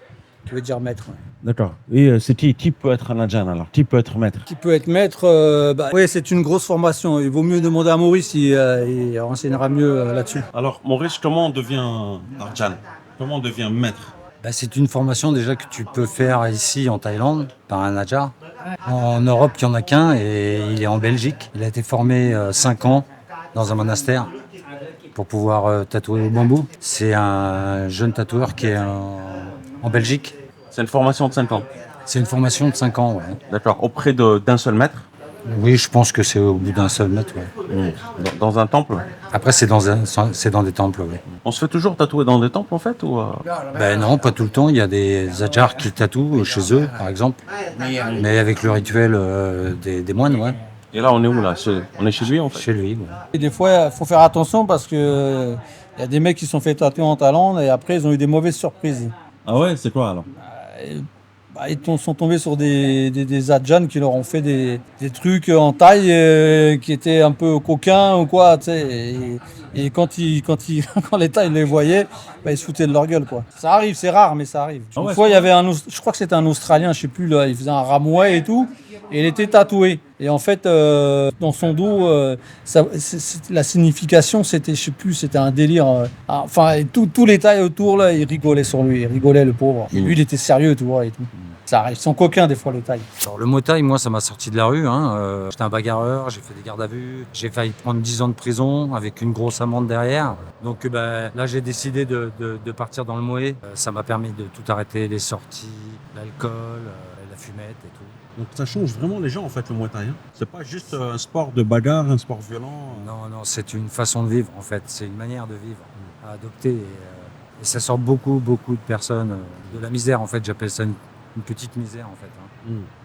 Speaker 3: Qui veut dire maître, ouais.
Speaker 4: D'accord. Et c'est qui peut être un Adjan alors? Qui peut être maître?
Speaker 3: Qui peut être maître oui, c'est une grosse formation. Il vaut mieux demander à Maurice, il renseignera mieux là-dessus.
Speaker 2: Alors Maurice, comment on devient Adjan? Comment on devient maître?
Speaker 1: C'est une formation déjà que tu peux faire ici en Thaïlande par un Ajar. En Europe, il n'y en a qu'un et il est en Belgique. Il a été formé 5 ans dans un monastère pour pouvoir tatouer au bambou. C'est un jeune tatoueur qui est en Belgique.
Speaker 2: C'est une formation de 5 ans.
Speaker 1: C'est une formation de 5 ans, ouais.
Speaker 2: D'accord. Auprès d'un seul maître?
Speaker 1: Oui, je pense que c'est au bout d'un seul maître, ouais.
Speaker 2: Dans un temple?
Speaker 1: Après, c'est dans des temples, oui.
Speaker 2: On se fait toujours tatouer dans des temples en fait ou
Speaker 1: Non, pas tout le temps. Il y a des Adjars qui tatouent chez eux, par exemple. Mais avec le rituel des moines, ouais.
Speaker 2: Et là, on est où là? On est chez lui en fait?
Speaker 1: Chez lui, ouais.
Speaker 3: Et des fois, il faut faire attention parce que il y a des mecs qui se sont fait tatouer en Thaïlande et après, ils ont eu des mauvaises surprises.
Speaker 4: Ah ouais, c'est quoi alors?
Speaker 3: Ils sont tombés sur des Adjans qui leur ont fait des trucs en taille qui étaient un peu coquins ou quoi, tu sais. Et quand les Thaïs les voyaient, ils se foutaient de leur gueule, quoi. Ça arrive, c'est rare, mais ça arrive. Une fois, il y avait je crois que c'était un Australien, je sais plus, là, il faisait un ramouet et tout. Et il était tatoué. Et en fait, dans son dos, la signification, c'était, je sais plus, c'était un délire. Enfin, tous les tailles autour, là, ils rigolaient sur lui. Ils rigolaient, le pauvre. Et lui, il était sérieux, tu vois, et tout. Ça arrive, ils sont coquins des fois, le taille.
Speaker 1: Alors, le Muay Thai, moi, ça m'a sorti de la rue. J'étais un bagarreur, j'ai fait des gardes à vue. J'ai failli prendre 10 ans de prison avec une grosse amende derrière. Donc là, j'ai décidé de partir dans le Muay. Ça m'a permis de tout arrêter, les sorties, l'alcool, la fumette et tout.
Speaker 4: Donc ça change vraiment les gens en fait le Muay Thai. Hein. C'est pas juste un sport de bagarre, un sport violent.
Speaker 1: Non, c'est une façon de vivre en fait. C'est une manière de vivre à adopter. Et ça sort beaucoup de personnes de la misère en fait. J'appelle ça une petite misère en fait.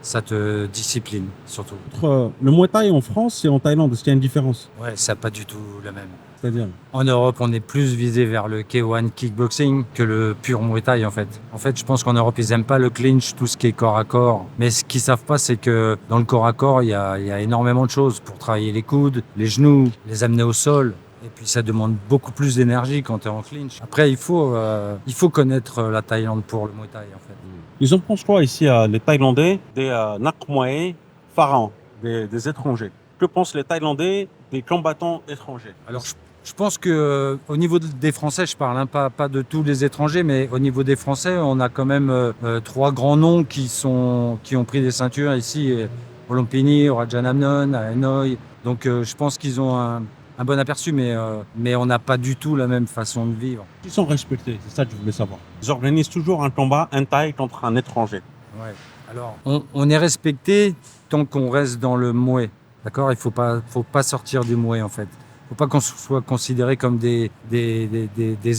Speaker 1: Ça te discipline surtout.
Speaker 4: Entre le Muay Thai en France et en Thaïlande, est-ce qu'il y a une différence?
Speaker 1: Ouais, ça pas du tout le même.
Speaker 4: C'est-à-dire?
Speaker 1: En Europe, on est plus visé vers le K1 kickboxing que le pur Muay Thai en fait. En fait, je pense qu'en Europe, ils aiment pas le clinch, tout ce qui est corps à corps. Mais ce qu'ils savent pas, c'est que dans le corps à corps, il y a énormément de choses pour travailler les coudes, les genoux, les amener au sol. Et puis ça demande beaucoup plus d'énergie quand tu es en clinch. Après, il faut connaître la Thaïlande pour le Muay Thai en fait.
Speaker 4: Ils en pensent quoi ici, les Thaïlandais, des Nak Muay pharaons, des étrangers? Que pensent les Thaïlandais des combattants étrangers?
Speaker 1: Alors, je pense que au niveau des Français, je parle pas de tous les étrangers, mais au niveau des Français, on a quand même 3 grands noms qui ont pris des ceintures ici, au Lumpini, au Rajanamnon, à Hanoï. Donc, je pense qu'ils ont un bon aperçu, mais on n'a pas du tout la même façon de vivre.
Speaker 4: Ils sont respectés, c'est ça que je voulais savoir. Ils organisent toujours un combat, un Thaï contre un étranger.
Speaker 1: Ouais. Alors, on est respecté tant qu'on reste dans le Muay. D'accord, il faut pas sortir du Muay en fait. Faut pas qu'on soit considéré comme des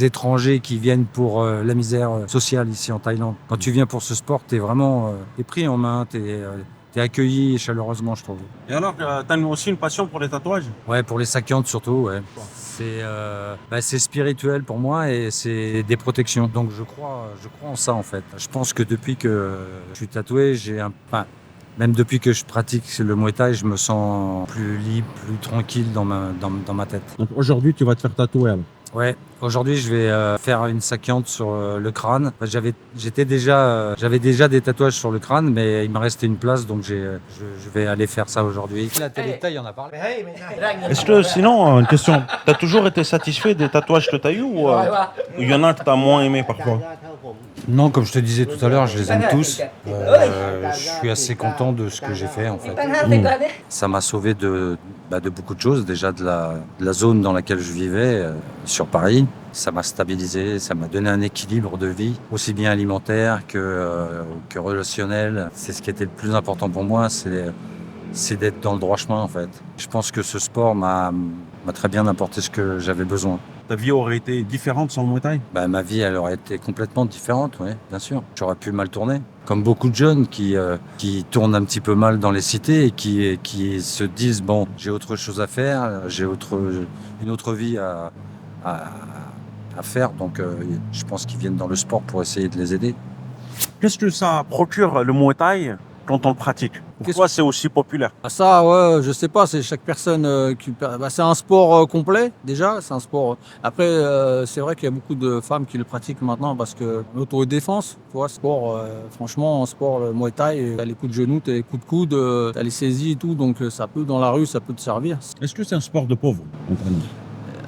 Speaker 1: étrangers qui viennent pour la misère sociale ici en Thaïlande. Quand tu viens pour ce sport, t'es vraiment t'es pris en main, t'es accueilli chaleureusement, je trouve.
Speaker 4: Et alors, t'as aussi une passion pour les tatouages?
Speaker 1: Ouais, pour les sakiantes surtout, ouais. C'est spirituel pour moi et c'est des protections. Donc je crois en ça en fait. Je pense que depuis que je suis tatoué, même depuis que je pratique le Muay Thai, je me sens plus libre, plus tranquille dans ma tête.
Speaker 4: Donc aujourd'hui, tu vas te faire tatouer alors?
Speaker 1: Ouais, aujourd'hui je vais faire une sakiante sur le crâne. J'avais déjà des tatouages sur le crâne, mais il me restait une place, donc je vais aller faire ça aujourd'hui. La télé Thaï en a parlé.
Speaker 4: Est-ce que sinon, une question, t'as toujours été satisfait des tatouages que t'as eu ou il y en a que t'as moins aimé parfois?
Speaker 1: Non, comme je te disais tout à l'heure, je les aime tous. Je suis assez content de ce que j'ai fait en fait. Ça m'a sauvé de beaucoup de choses. Déjà de la zone dans laquelle je vivais, sur Paris. Ça m'a stabilisé, ça m'a donné un équilibre de vie, aussi bien alimentaire que relationnel. C'est ce qui était le plus important pour moi, c'est d'être dans le droit chemin en fait. Je pense que ce sport m'a très bien apporté ce que j'avais besoin.
Speaker 4: Ta vie aurait été différente sans le Muay Thai?
Speaker 1: Ma vie, elle aurait été complètement différente, oui, bien sûr. J'aurais pu mal tourner. Comme beaucoup de jeunes qui tournent un petit peu mal dans les cités et qui se disent, bon, j'ai autre chose à faire, j'ai une autre vie à faire. Donc, je pense qu'ils viennent dans le sport pour essayer de les aider.
Speaker 4: Qu'est-ce que ça procure le Muay Thai quand on le pratique? Pourquoi c'est aussi populaire?
Speaker 3: Ça, ouais, je sais pas, c'est chaque personne c'est un sport complet, déjà, c'est un sport. Après, c'est vrai qu'il y a beaucoup de femmes qui le pratiquent maintenant parce que l'autodéfense, tu vois, sport, franchement, en sport, le Muay Thai, t'as les coups de genoux, t'as les coups de coude, t'as les saisies et tout, donc ça peut, dans la rue, ça peut te servir.
Speaker 4: Est-ce que c'est un sport de pauvres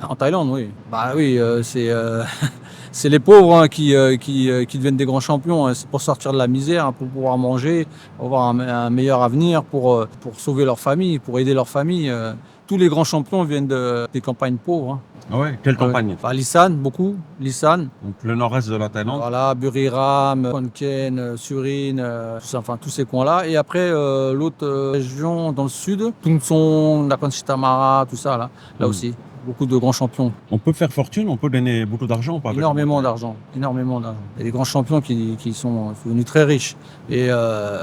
Speaker 3: En Thaïlande, oui. Bah oui, c'est les pauvres qui deviennent des grands champions. Hein. C'est pour sortir de la misère, hein, pour pouvoir manger, pour avoir un meilleur avenir, pour sauver leur famille, pour aider leur famille. Tous les grands champions viennent des campagnes pauvres. Hein.
Speaker 4: Ah ouais? Quelle campagne?
Speaker 3: Lisan, beaucoup. Lisan.
Speaker 4: Donc le nord-est de la Thaïlande.
Speaker 3: Voilà, Buriram, Khon Kaen, Surin, tous ces coins-là. Et après, l'autre région dans le sud, Tung Son, Nakhon Si Thammarat, tout ça, là aussi. Beaucoup de grands champions.
Speaker 4: On peut faire fortune, on peut gagner beaucoup d'argent.
Speaker 3: Énormément d'argent. Il y a des grands champions qui sont devenus très riches. Et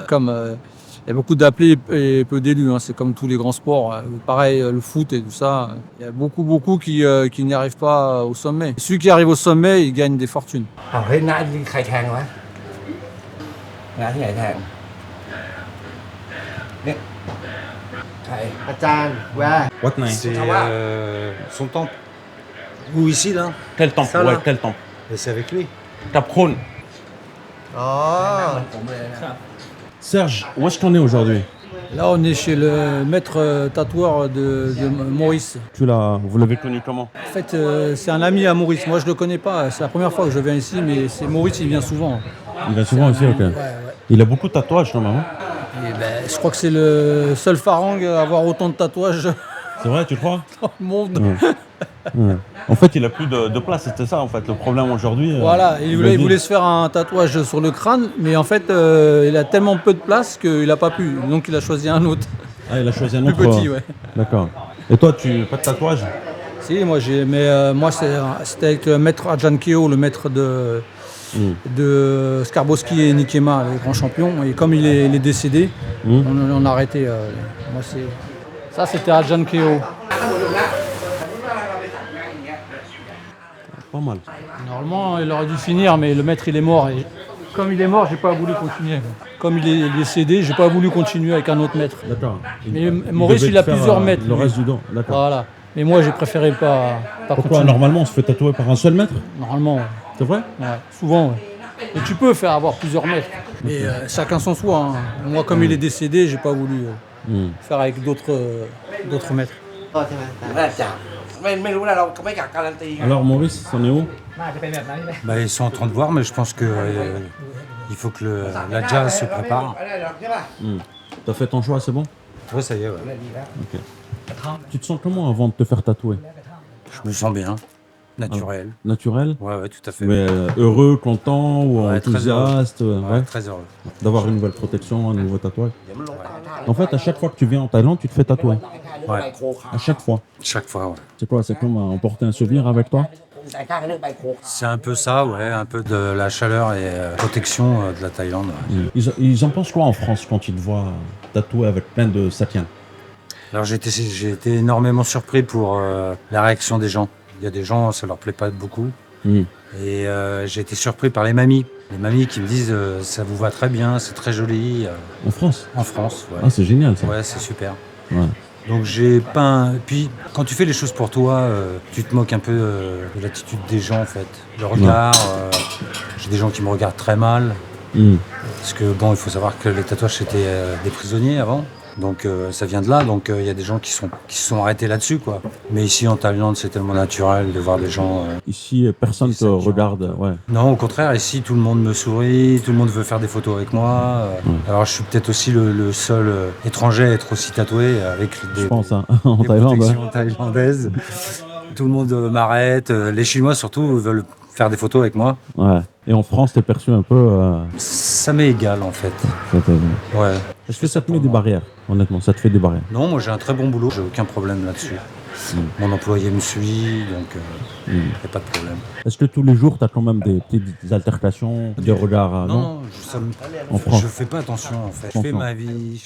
Speaker 3: comme il y a beaucoup d'appelés et peu d'élus, hein, c'est comme tous les grands sports. Pareil, le foot et tout ça. Il y a beaucoup qui n'y arrivent pas au sommet. Et ceux qui arrivent au sommet, ils gagnent des fortunes.
Speaker 4: What name?
Speaker 1: C'est son temple. Ou ici, là.
Speaker 4: Quel temple?
Speaker 1: Ça, là.
Speaker 4: Ouais, quel temple?
Speaker 1: Et c'est avec lui.
Speaker 4: Capron.
Speaker 5: Ồ,
Speaker 4: Serge, où est-ce qu'on est aujourd'hui?
Speaker 3: Là, on est chez le maître tatoueur de Maurice.
Speaker 4: Vous l'avez connu comment?
Speaker 3: En fait, c'est un ami à Maurice. Moi, je le connais pas. C'est la première fois que je viens ici, mais c'est Maurice, il vient souvent.
Speaker 4: Il vient souvent aussi, ok.
Speaker 3: Ouais.
Speaker 4: Il a beaucoup de tatouages, normalement.
Speaker 3: Et je crois que c'est le seul Farang à avoir autant de tatouages
Speaker 4: C'est vrai, tu crois?
Speaker 3: dans le monde.
Speaker 4: Ouais. Ouais. En fait, il a plus de place, c'était ça en fait le problème aujourd'hui.
Speaker 3: Voilà, il voulait se faire un tatouage sur le crâne, mais en fait, il a tellement peu de place qu'il n'a pas pu. Donc, il a choisi un autre.
Speaker 4: Ah, il a choisi un
Speaker 3: Plus
Speaker 4: autre.
Speaker 3: petit, ouais.
Speaker 4: D'accord. Et toi, pas de tatouage?
Speaker 3: Si, moi j'ai, mais moi c'était avec le maître Adjan Keo, le maître de Skarbowski et Nikema, les grands champions. Et comme il est décédé, on a arrêté. Moi ça c'était Adjan Keo.
Speaker 4: Pas mal.
Speaker 3: Normalement il aurait dû finir, mais le maître il est mort. Et comme il est mort, j'ai pas voulu continuer. Comme il est décédé, j'ai pas voulu continuer avec un autre maître.
Speaker 4: D'accord.
Speaker 3: Mais Maurice il a plusieurs maîtres.
Speaker 4: Le
Speaker 3: lui.
Speaker 4: reste du dos, d'accord.
Speaker 3: Voilà. Mais moi j'ai préféré pas
Speaker 4: Pourquoi
Speaker 3: continuer.
Speaker 4: normalement on se fait tatouer par un seul maître?
Speaker 3: Normalement. Ouais.
Speaker 4: C'est vrai?
Speaker 3: Ouais, souvent. Ouais. Et tu peux avoir plusieurs maîtres. Mais chacun son choix. Hein. Moi, comme il est décédé, j'ai pas voulu faire avec d'autres maîtres.
Speaker 5: ก็ใช่ไหม
Speaker 6: น่าจะไม่รู้นะเราไม่อยากการันตีไง
Speaker 4: Alors Maurice, c'en est où?
Speaker 1: Bah, ils sont en train de voir, mais je pense que il faut que la jazz se prépare.
Speaker 6: ไม่ได้หรอกใช่ป่ะ
Speaker 4: T'as fait ton choix, c'est bon?
Speaker 1: Oui, ça y est, ouais.
Speaker 4: Ok. Tu te sens comment avant de te faire tatouer?
Speaker 1: Je me sens bien, naturel.
Speaker 4: Naturel?
Speaker 1: Ouais, tout à fait.
Speaker 4: Mais heureux, content ou
Speaker 1: Ouais, très
Speaker 4: enthousiaste?
Speaker 1: Ouais, très heureux.
Speaker 4: D'avoir une nouvelle protection, un nouveau tatouage. En fait, à chaque fois que tu viens en Thaïlande, tu te fais tatouer.
Speaker 1: Ouais,
Speaker 4: À chaque fois.
Speaker 1: chaque fois, ouais.
Speaker 4: C'est quoi? C'est comme emporter un souvenir avec toi?
Speaker 6: แต่ข้างเรื่องใบโคก
Speaker 1: C'est un peu ça, ouais, un peu de la chaleur et protection de la Thaïlande. Ouais.
Speaker 4: Ils en pensent quoi en France quand ils te voient tatoué avec plein de sakiens?
Speaker 1: Alors j'ai été énormément surpris pour la réaction des gens. Il y a des gens, ça leur plaît pas beaucoup. Et j'ai été surpris par les mamies. Les mamies qui me disent ça vous va très bien, c'est très joli.
Speaker 4: En France?
Speaker 1: En France, ouais.
Speaker 4: Ah, c'est génial ça.
Speaker 1: Ouais, c'est super.
Speaker 4: Ouais.
Speaker 1: Donc j'ai pas. Puis quand tu fais les choses pour toi, tu te moques un peu de l'attitude des gens en fait. Le regard. J'ai des gens qui me regardent très mal. Parce que bon, il faut savoir que les tatouages c'était des prisonniers avant. Donc ça vient de là. Donc il y a des gens qui se sont arrêtés là-dessus quoi. Mais ici en Thaïlande, c'est tellement naturel de voir des gens.
Speaker 4: Ici, personne te regarde. Ouais.
Speaker 1: Non, au contraire, ici tout le monde me sourit, tout le monde veut faire des photos avec moi. Alors je suis peut-être aussi le seul étranger à être aussi tatoué avec
Speaker 4: Je
Speaker 1: des,
Speaker 4: pense hein, en
Speaker 1: des
Speaker 4: Thaïlande. Ouais.
Speaker 1: protections thaïlandaises. Tout le monde m'arrête. Les Chinois surtout veulent faire des photos avec moi.
Speaker 4: Ouais. Et en France, t'es perçu un peu.
Speaker 1: Ça m'est égal en fait. Ouais.
Speaker 4: Est-ce que ça te met des barrières? Honnêtement, ça te fait des barrières?
Speaker 1: Non, moi j'ai un très bon boulot, j'ai aucun problème là-dessus. Mon employé me suit, donc il n'y a pas de problème.
Speaker 4: Est-ce que tous les jours, t'as quand même des petites altercations, des regards?
Speaker 1: Non,
Speaker 4: En France.
Speaker 1: je fais pas attention en fait. Je fais ma vie,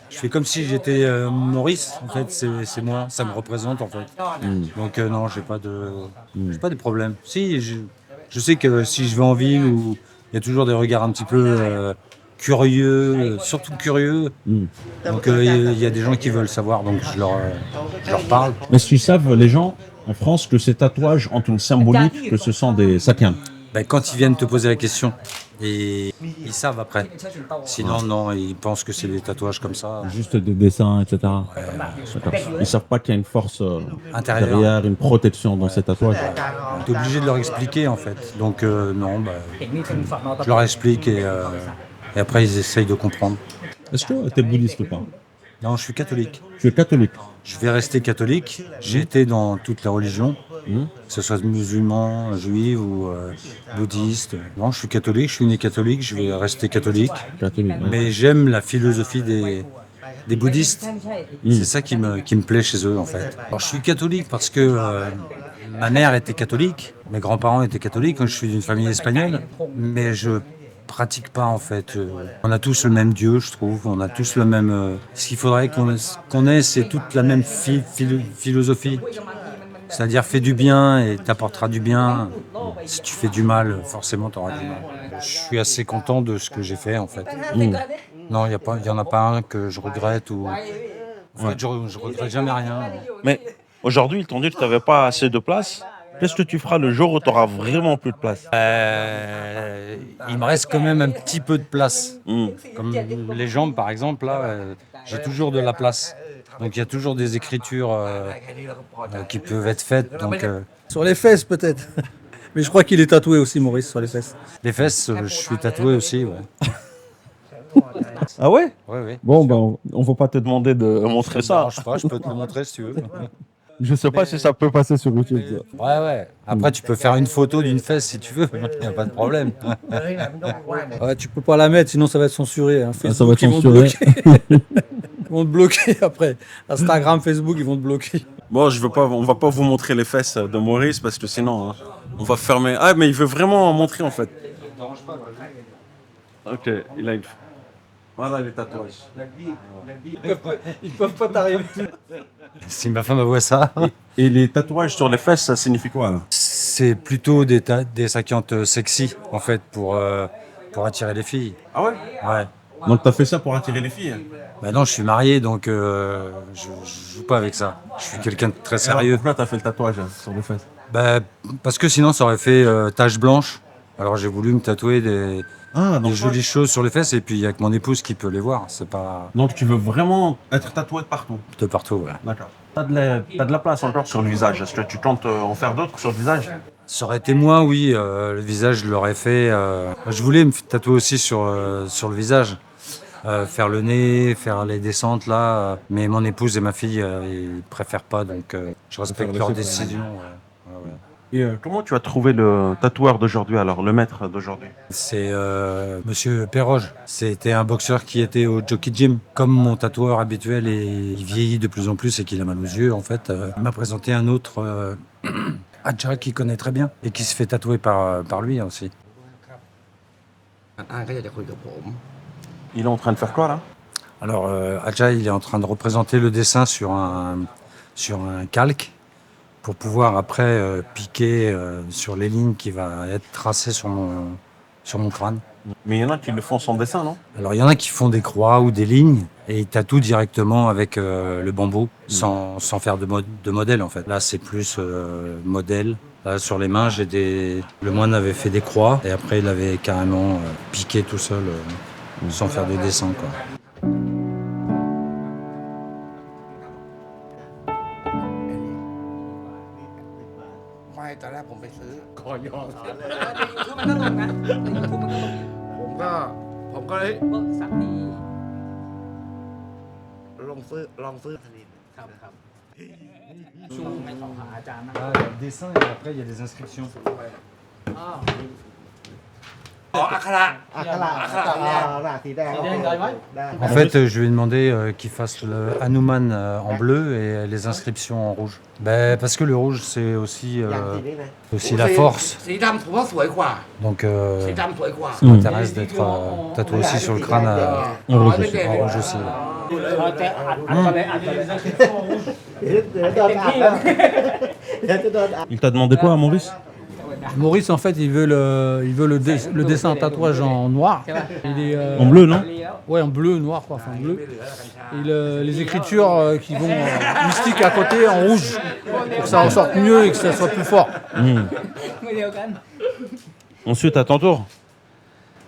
Speaker 1: je fais comme si j'étais Maurice. En fait, c'est moi, ça me représente en fait. Donc non, j'ai pas de problème. Si, je sais que si je vais en ville où il y a toujours des regards un petit peu curieux, surtout curieux. Donc il y a des gens qui veulent savoir, donc je leur parle.
Speaker 4: Mais est-ce qu'ils savent, les gens, en France, que ces tatouages ont une symbolique, que ce sont des sakiens?
Speaker 1: Ben, quand ils viennent te poser la question, et ils savent après. Sinon, non, ils pensent que c'est des tatouages comme ça.
Speaker 4: Juste des dessins, etc. D'accord. Ils savent pas qu'il y a une force
Speaker 1: Intérieure.
Speaker 4: derrière, une protection dans ces tatouages.
Speaker 1: Tu es obligé de leur expliquer en fait. Donc non, je leur explique et après ils essayent de comprendre.
Speaker 4: Est-ce que tu es bouddhiste ou pas?
Speaker 1: Non, je suis catholique.
Speaker 4: Tu es catholique?
Speaker 1: Je vais rester catholique. J'ai été dans toutes les religions, que ce soit musulman, juif ou bouddhiste. Non, je suis catholique, je suis né catholique, je vais rester catholique.
Speaker 4: Catholique, ouais.
Speaker 1: Mais j'aime la philosophie des bouddhistes. C'est ça qui me plaît chez eux en fait. Alors, je suis catholique parce que ma mère était catholique, mes grands-parents étaient catholiques, je suis d'une famille espagnole, mais je pratique pas en fait. On a tous le même Dieu, je trouve. On a tous le même. Ce qu'il faudrait qu'on ait, c'est toute la même philosophie. C'est-à-dire, fais du bien et t'apporteras du bien. Si tu fais du mal, forcément, t'auras du mal. Je suis assez content de ce que j'ai fait en fait. Non, il y en a pas un que je regrette ou. En fait, je regrette jamais rien.
Speaker 4: Mais aujourd'hui, ils t'ont dit que tu n'avais pas assez de place. Qu'est-ce que tu feras le jour où tu auras vraiment plus de place?
Speaker 1: Il me reste quand même un petit peu de place.
Speaker 4: Hmm.
Speaker 1: Comme les jambes, par exemple, là, j'ai toujours de la place. Donc il y a toujours des écritures qui peuvent être faites. Donc
Speaker 3: Sur les fesses, peut-être. Mais je crois qu'il est tatoué aussi, Maurice, sur les fesses.
Speaker 1: les fesses, je suis tatoué aussi. Ouais.
Speaker 4: Ah ouais?
Speaker 1: Ouais, ouais.
Speaker 4: Bon, ben, on va pas te demander de montrer ça.
Speaker 1: Je sais pas, je peux te le montrer si tu veux.
Speaker 4: Je sais pas si ça peut passer sur YouTube. Ça.
Speaker 1: Ouais, ouais. Après, tu peux faire une photo d'une fesse si tu veux. Il n'y a pas de problème.
Speaker 3: Ouais, tu peux pas la mettre, sinon ça va être censuré. Hein.
Speaker 4: Ah, ça va être
Speaker 3: Facebook,
Speaker 4: censuré.
Speaker 3: Ils vont te bloquer après. Instagram, Facebook, ils vont te bloquer.
Speaker 4: Bon, on va pas vous montrer les fesses de Maurice parce que sinon, hein, on va fermer. Ah, mais il veut vraiment montrer en fait. Ok, il a une. Voilà les tatouages.
Speaker 3: Ils peuvent pas t'arriver.
Speaker 1: Si ma femme voit ça,
Speaker 4: Et les tatouages sur les fesses, ça signifie quoi là?
Speaker 1: c'est plutôt des saquantes sexy, en fait, pour attirer les filles.
Speaker 4: Ah ouais?
Speaker 1: Ouais.
Speaker 4: Donc t'as fait ça pour attirer les filles?
Speaker 1: Bah non, je suis marié, donc je joue pas avec ça. Je suis quelqu'un de très sérieux.
Speaker 4: Pourquoi t'as fait le tatouage sur les fesses?
Speaker 1: Bah, parce que sinon, ça aurait fait tache blanche. Alors j'ai voulu me tatouer des jolies choses sur les fesses, et puis il y a que mon épouse qui peut les voir. C'est pas
Speaker 4: Donc tu veux vraiment être tatoué de partout?
Speaker 1: de partout, ouais.
Speaker 4: D'accord. T'as de la place encore sur le visage. Est-ce que tu comptes en faire d'autres sur le visage?
Speaker 1: Ça aurait été moi, oui. Le visage, je l'aurais fait. Je voulais me tatouer aussi sur le visage. Faire le nez, faire les descentes là. Mais mon épouse et ma fille, ils préfèrent pas, donc je respecte leur décision. Ouais. Ouais, ouais.
Speaker 4: Et comment tu as trouvé le tatoueur d'aujourd'hui alors, le maître d'aujourd'hui?
Speaker 1: C'est Monsieur Perroge. C'était un boxeur qui était au Jockey Gym. Comme mon tatoueur habituel, il vieillit de plus en plus et qu'il a mal aux yeux, en fait, il m'a présenté un autre Adja qu'il connaît très bien et qui se fait tatouer par lui aussi.
Speaker 6: อ่านก็อยากจะคุยกับผม
Speaker 4: Il est en train de faire quoi là?
Speaker 1: Alors, Adja, il est en train de représenter le dessin sur un calque pour pouvoir après piquer sur les lignes qui va être tracées sur mon crâne.
Speaker 4: Mais il y en a qui le font sans dessin, non?
Speaker 1: Alors, il y en a qui font des croix ou des lignes et ils tatouent directement avec le bambou sans faire de modèle, en fait. Là, c'est plus modèle. Là, sur les mains, le moine avait fait des croix et après, il avait carrément piqué tout seul sans faire de dessin, quoi.
Speaker 6: ไม่ตอนแรกผมไปซื้อ
Speaker 7: คือมันก็ลงนะในยูทูบมันก็ลง
Speaker 6: ผมก็เลย
Speaker 7: พวกสัตว์นี้
Speaker 6: ลองซื้อ
Speaker 7: ครับครับชูให้เขาหาอาจารย์นะ
Speaker 1: Le dessin et après, il y a des inscriptions.
Speaker 7: อ้าว
Speaker 6: อ๋ออักขระ
Speaker 5: อักขระสีแดง
Speaker 3: สีแดงได้ไหม
Speaker 5: ได้
Speaker 1: En fait, je lui ai demandé qu'il fasse le Hanuman en bleu et les inscriptions en rouge. Ben, parce que le rouge, c'est aussi,
Speaker 5: อย่างสีนี้นะ
Speaker 1: aussi la force.
Speaker 6: สีดำผมว่าสวยกว่า
Speaker 1: Donc,
Speaker 6: สีดำสวยกว่า
Speaker 1: ça m'intéresse d'être tatoué aussi sur le crâne
Speaker 6: en rouge aussi.
Speaker 1: en rouge aussi.
Speaker 7: เราจะอัดไปเลยอัดไปเลย
Speaker 5: เดี๋ยวโดนอัดแล้วเดี๋ยวจะโดนอัด
Speaker 4: Il t'a demandé quoi, Maurice?
Speaker 3: Maurice, en fait, il veut le dessin tatouage en noir. Il est,
Speaker 4: En bleu, non?
Speaker 3: Ouais, en bleu, noir, quoi, enfin bleu. Et les écritures qui vont mystiques à côté en rouge, pour que ça ressorte mieux et que ça soit plus fort.
Speaker 7: ไม่เดียวกัน
Speaker 4: Ensuite, à ton tour?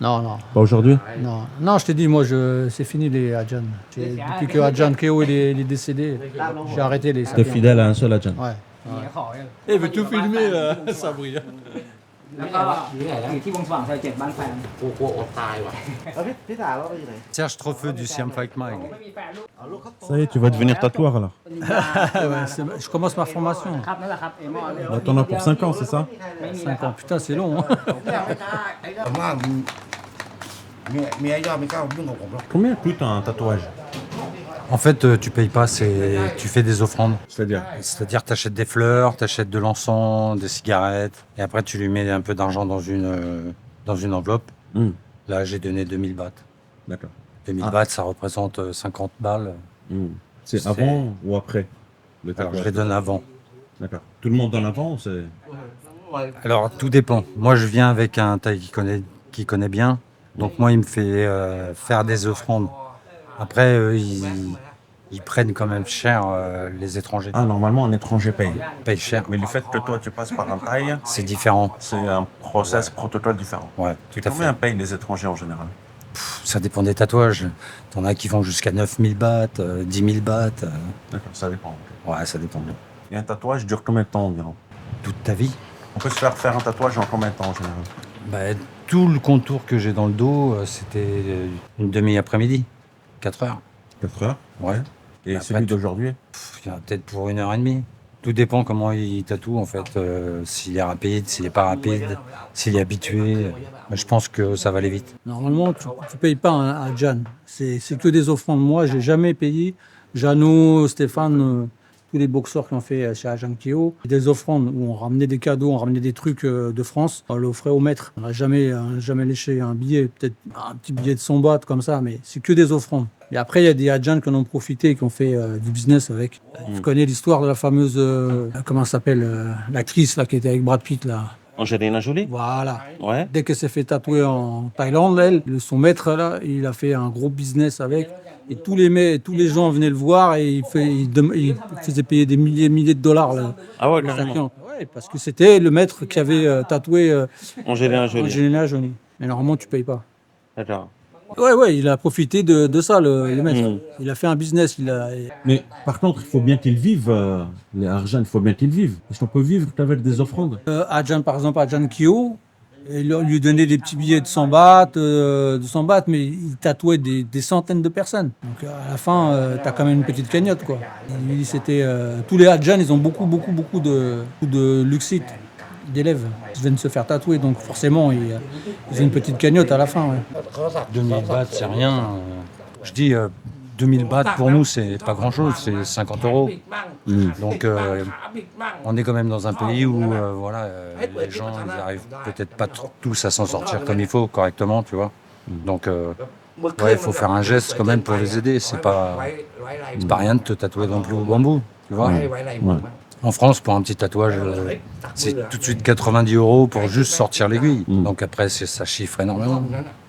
Speaker 3: Non, non,
Speaker 4: Pas aujourd'hui?
Speaker 3: non. Non, je t'ai dit, moi, c'est fini les Adjan. Depuis que Adjan Keo il est décédé, j'ai arrêté les
Speaker 4: T'es fidèle à un seul Adjan.
Speaker 3: Ouais.
Speaker 7: เมียขอเนี่ย
Speaker 3: Il veut tout filmer, là, Sabri.
Speaker 7: แล้วก็อยู่ที่วงสว่างซอย7บ้านแฟน
Speaker 6: กลัวอดตายว่ะ
Speaker 5: แล้วพี่สาวเราไปอยู่ไหน
Speaker 1: Serge Trofeu du Siam Fight Mag.
Speaker 7: ไม่มีแฟนลูก
Speaker 5: เอาลูกเขาโต
Speaker 4: Ça y est, tu vas devenir tatoueur alors.
Speaker 3: Ouais, je commence ma formation.
Speaker 7: ครับนั่นแหละครับเอมอน
Speaker 4: Là, t'en as pour 5 ans, c'est ça?
Speaker 7: ไม่มีแล้ว
Speaker 3: 5 ans, putain, c'est long. Hein.
Speaker 6: ผมว่าเมียยอดไม่กล้ายุ่งกับผมหรอก
Speaker 4: Combien coûte un tatouage?
Speaker 1: En fait, tu payes pas, tu fais des offrandes.
Speaker 4: C'est-à-dire?
Speaker 1: C'est-à-dire, tu achètes des fleurs, tu achètes de l'encens, des cigarettes, et après, tu lui mets un peu d'argent dans une enveloppe. Là, j'ai donné 2000 bahts.
Speaker 4: D'accord.
Speaker 1: 2000 bahts, ça représente 50 balles.
Speaker 4: C'est avant ou après le
Speaker 1: Alors,
Speaker 4: tatouage?
Speaker 1: je les donne avant.
Speaker 4: D'accord. Tout le monde donne avant ou c'est...
Speaker 1: Alors, tout dépend. Moi, je viens avec un taille qui connaît bien. Donc, moi, il me fait faire des offrandes. Après, ils prennent quand même cher les étrangers.
Speaker 4: Ah, normalement, un étranger paye.
Speaker 1: Ils payent cher,
Speaker 4: Mais le fait que toi, tu passes par un taille,
Speaker 1: c'est différent.
Speaker 4: c'est un process, protocole différent.
Speaker 1: Ouais, tout à fait.
Speaker 4: Combien payent les étrangers en général?
Speaker 1: Ça dépend des tatouages. T'en as qui vont jusqu'à 9000 bahts, 10 000 bahts.
Speaker 4: D'accord, ça dépend.
Speaker 1: Ouais, ça dépend.
Speaker 4: Et un tatouage dure combien de temps environ?
Speaker 1: Toute ta vie.
Speaker 4: On peut se faire un tatouage en combien de temps en général?
Speaker 1: Bah, tout le contour que j'ai dans le dos, c'était une demi-après-midi, 4 heures.
Speaker 4: 4 heures.
Speaker 1: Ouais.
Speaker 4: Et
Speaker 1: Après,
Speaker 4: celui
Speaker 1: tout-
Speaker 4: d'aujourd'hui?
Speaker 1: Il y en a peut-être pour 1 heure et demie. Tout dépend comment il tatoue en fait. S'il est rapide, s'il est pas rapide, s'il est habitué. Mais je pense que ça va aller vite.
Speaker 3: Normalement, tu ne payes pas à Jan. C'est que des offrandes. Moi, j'ai jamais payé. Jeannot, Stéphane, tous les boxeurs qui ont fait chez Ajahn Keo, des offrandes où on ramenait des cadeaux, on ramenait des trucs de France, on l'offrait au maître. On n'a jamais léché un billet, peut-être un petit billet de 100 bahts comme ça, mais c'est que des offrandes. Et après, il y a des Ajahn qui en ont profité et qui ont fait du business avec. Tu connais l'histoire de la fameuse, comment elle s'appelle, l'actrice là, qui était avec Brad Pitt là.
Speaker 4: Angelina Jolie?
Speaker 3: Voilà.
Speaker 4: Ouais.
Speaker 3: Dès qu'elle s'est fait tatouer en Thaïlande, elle, son maître là, il a fait un gros business avec. Et tous les gens venaient le voir et il faisait payer des milliers de dollars. Là,
Speaker 4: Ah ouais,
Speaker 3: à sa
Speaker 4: carrément.
Speaker 3: cliente. Ouais, parce que c'était le maître qui avait tatoué
Speaker 4: Angelina Jolie.
Speaker 3: Angelina Jolie. Mais normalement, tu payes pas.
Speaker 4: D'accord.
Speaker 3: Ouais, il a profité de ça, le maître.
Speaker 4: Mm.
Speaker 3: Il a fait un business.
Speaker 4: Mais par contre, il faut bien qu'ils vivent, les Arjans, il faut bien qu'ils vivent. Est-ce qu'on peut vivre avec des offrandes?
Speaker 3: Ajahn, par exemple, Ajahn Kyo, il lui donnait des petits billets de 100 bahts, mais il tatouait des centaines de personnes. Donc à la fin, tu as quand même une petite cagnotte, quoi. Et lui, c'était, tous les Ajahn, ils ont beaucoup de luxites d'élèves qui viennent se faire tatouer, donc forcément, ils ont une petite cagnotte à la fin. Ouais.
Speaker 1: 2000 bahts, c'est rien. Je dis 2000 bahts pour nous, c'est pas grand-chose, c'est 50 euros. Donc on est quand même dans un pays où les gens ils arrivent peut-être pas tous à s'en sortir comme il faut, correctement, tu vois. Donc il faut faire un geste quand même pour les aider. C'est pas rien de te tatouer non plus au bambou, tu vois. En France, pour un petit tatouage, c'est tout de suite 90 euros pour juste sortir l'aiguille. Donc après, ça chiffre énormément.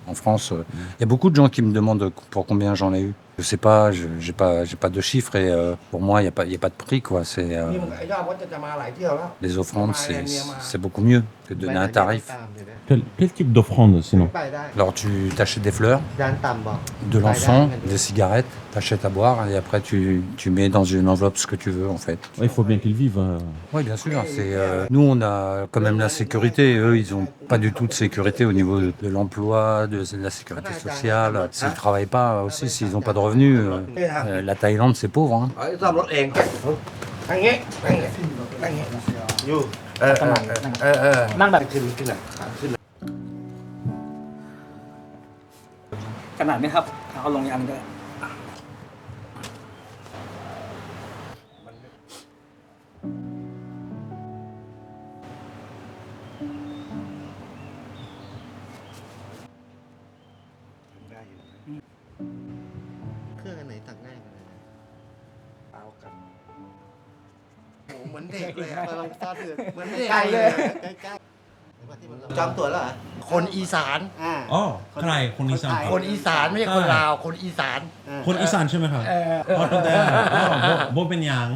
Speaker 1: En France, il y a beaucoup de gens qui me demandent pour combien j'en ai eu. Je sais pas, j'ai pas de chiffres et pour moi, il y a pas de prix, quoi. C'est les offrandes, c'est beaucoup mieux que de donner un tarif.
Speaker 4: Quel type d'offrande sinon?
Speaker 1: Alors tu t'achètes des fleurs,
Speaker 5: จานต่ำบอก
Speaker 1: de l'encens, des cigarettes, t'achètes à boire et après tu mets dans une enveloppe ce que tu veux en fait.
Speaker 4: Il faut bien qu'ils vivent.
Speaker 1: Oui, bien sûr. Nous, on a quand même la sécurité. Eux, ils n'ont pas du tout de sécurité au niveau de l'emploi, de la sécurité sociale. S'ils ne travaillent pas aussi, s'ils n'ont pas de revenus, la Thaïlande, c'est pauvre. Hein.
Speaker 6: ซ่อมรถเองนั่งงี้นั่งงี้อยู่นั่งแบบขึ้นขึ้นอ่ะขึ้น
Speaker 7: ขนาดนี้ครับเอาลงยันก็ได้
Speaker 5: เครื่องอันไหนตักง่ายกว่ากัน
Speaker 6: เอากันโอ้เหมือนเด็กเลยอะ
Speaker 5: ลองซ่อนดู
Speaker 6: เหมือนเด็ก
Speaker 5: ใกล้
Speaker 6: เล
Speaker 5: เลย ยใกล้ๆจองตั๋วแล้วเหรอ
Speaker 6: คนอีสาน
Speaker 5: อ่า
Speaker 4: อ๋อใครคนอีสาน
Speaker 6: คนอีสานไม่ใช่คนลาวคนอีสาน
Speaker 4: คนอีสานใช่ไหมครับอ๋อตั้งแต่โบเป็นหยาง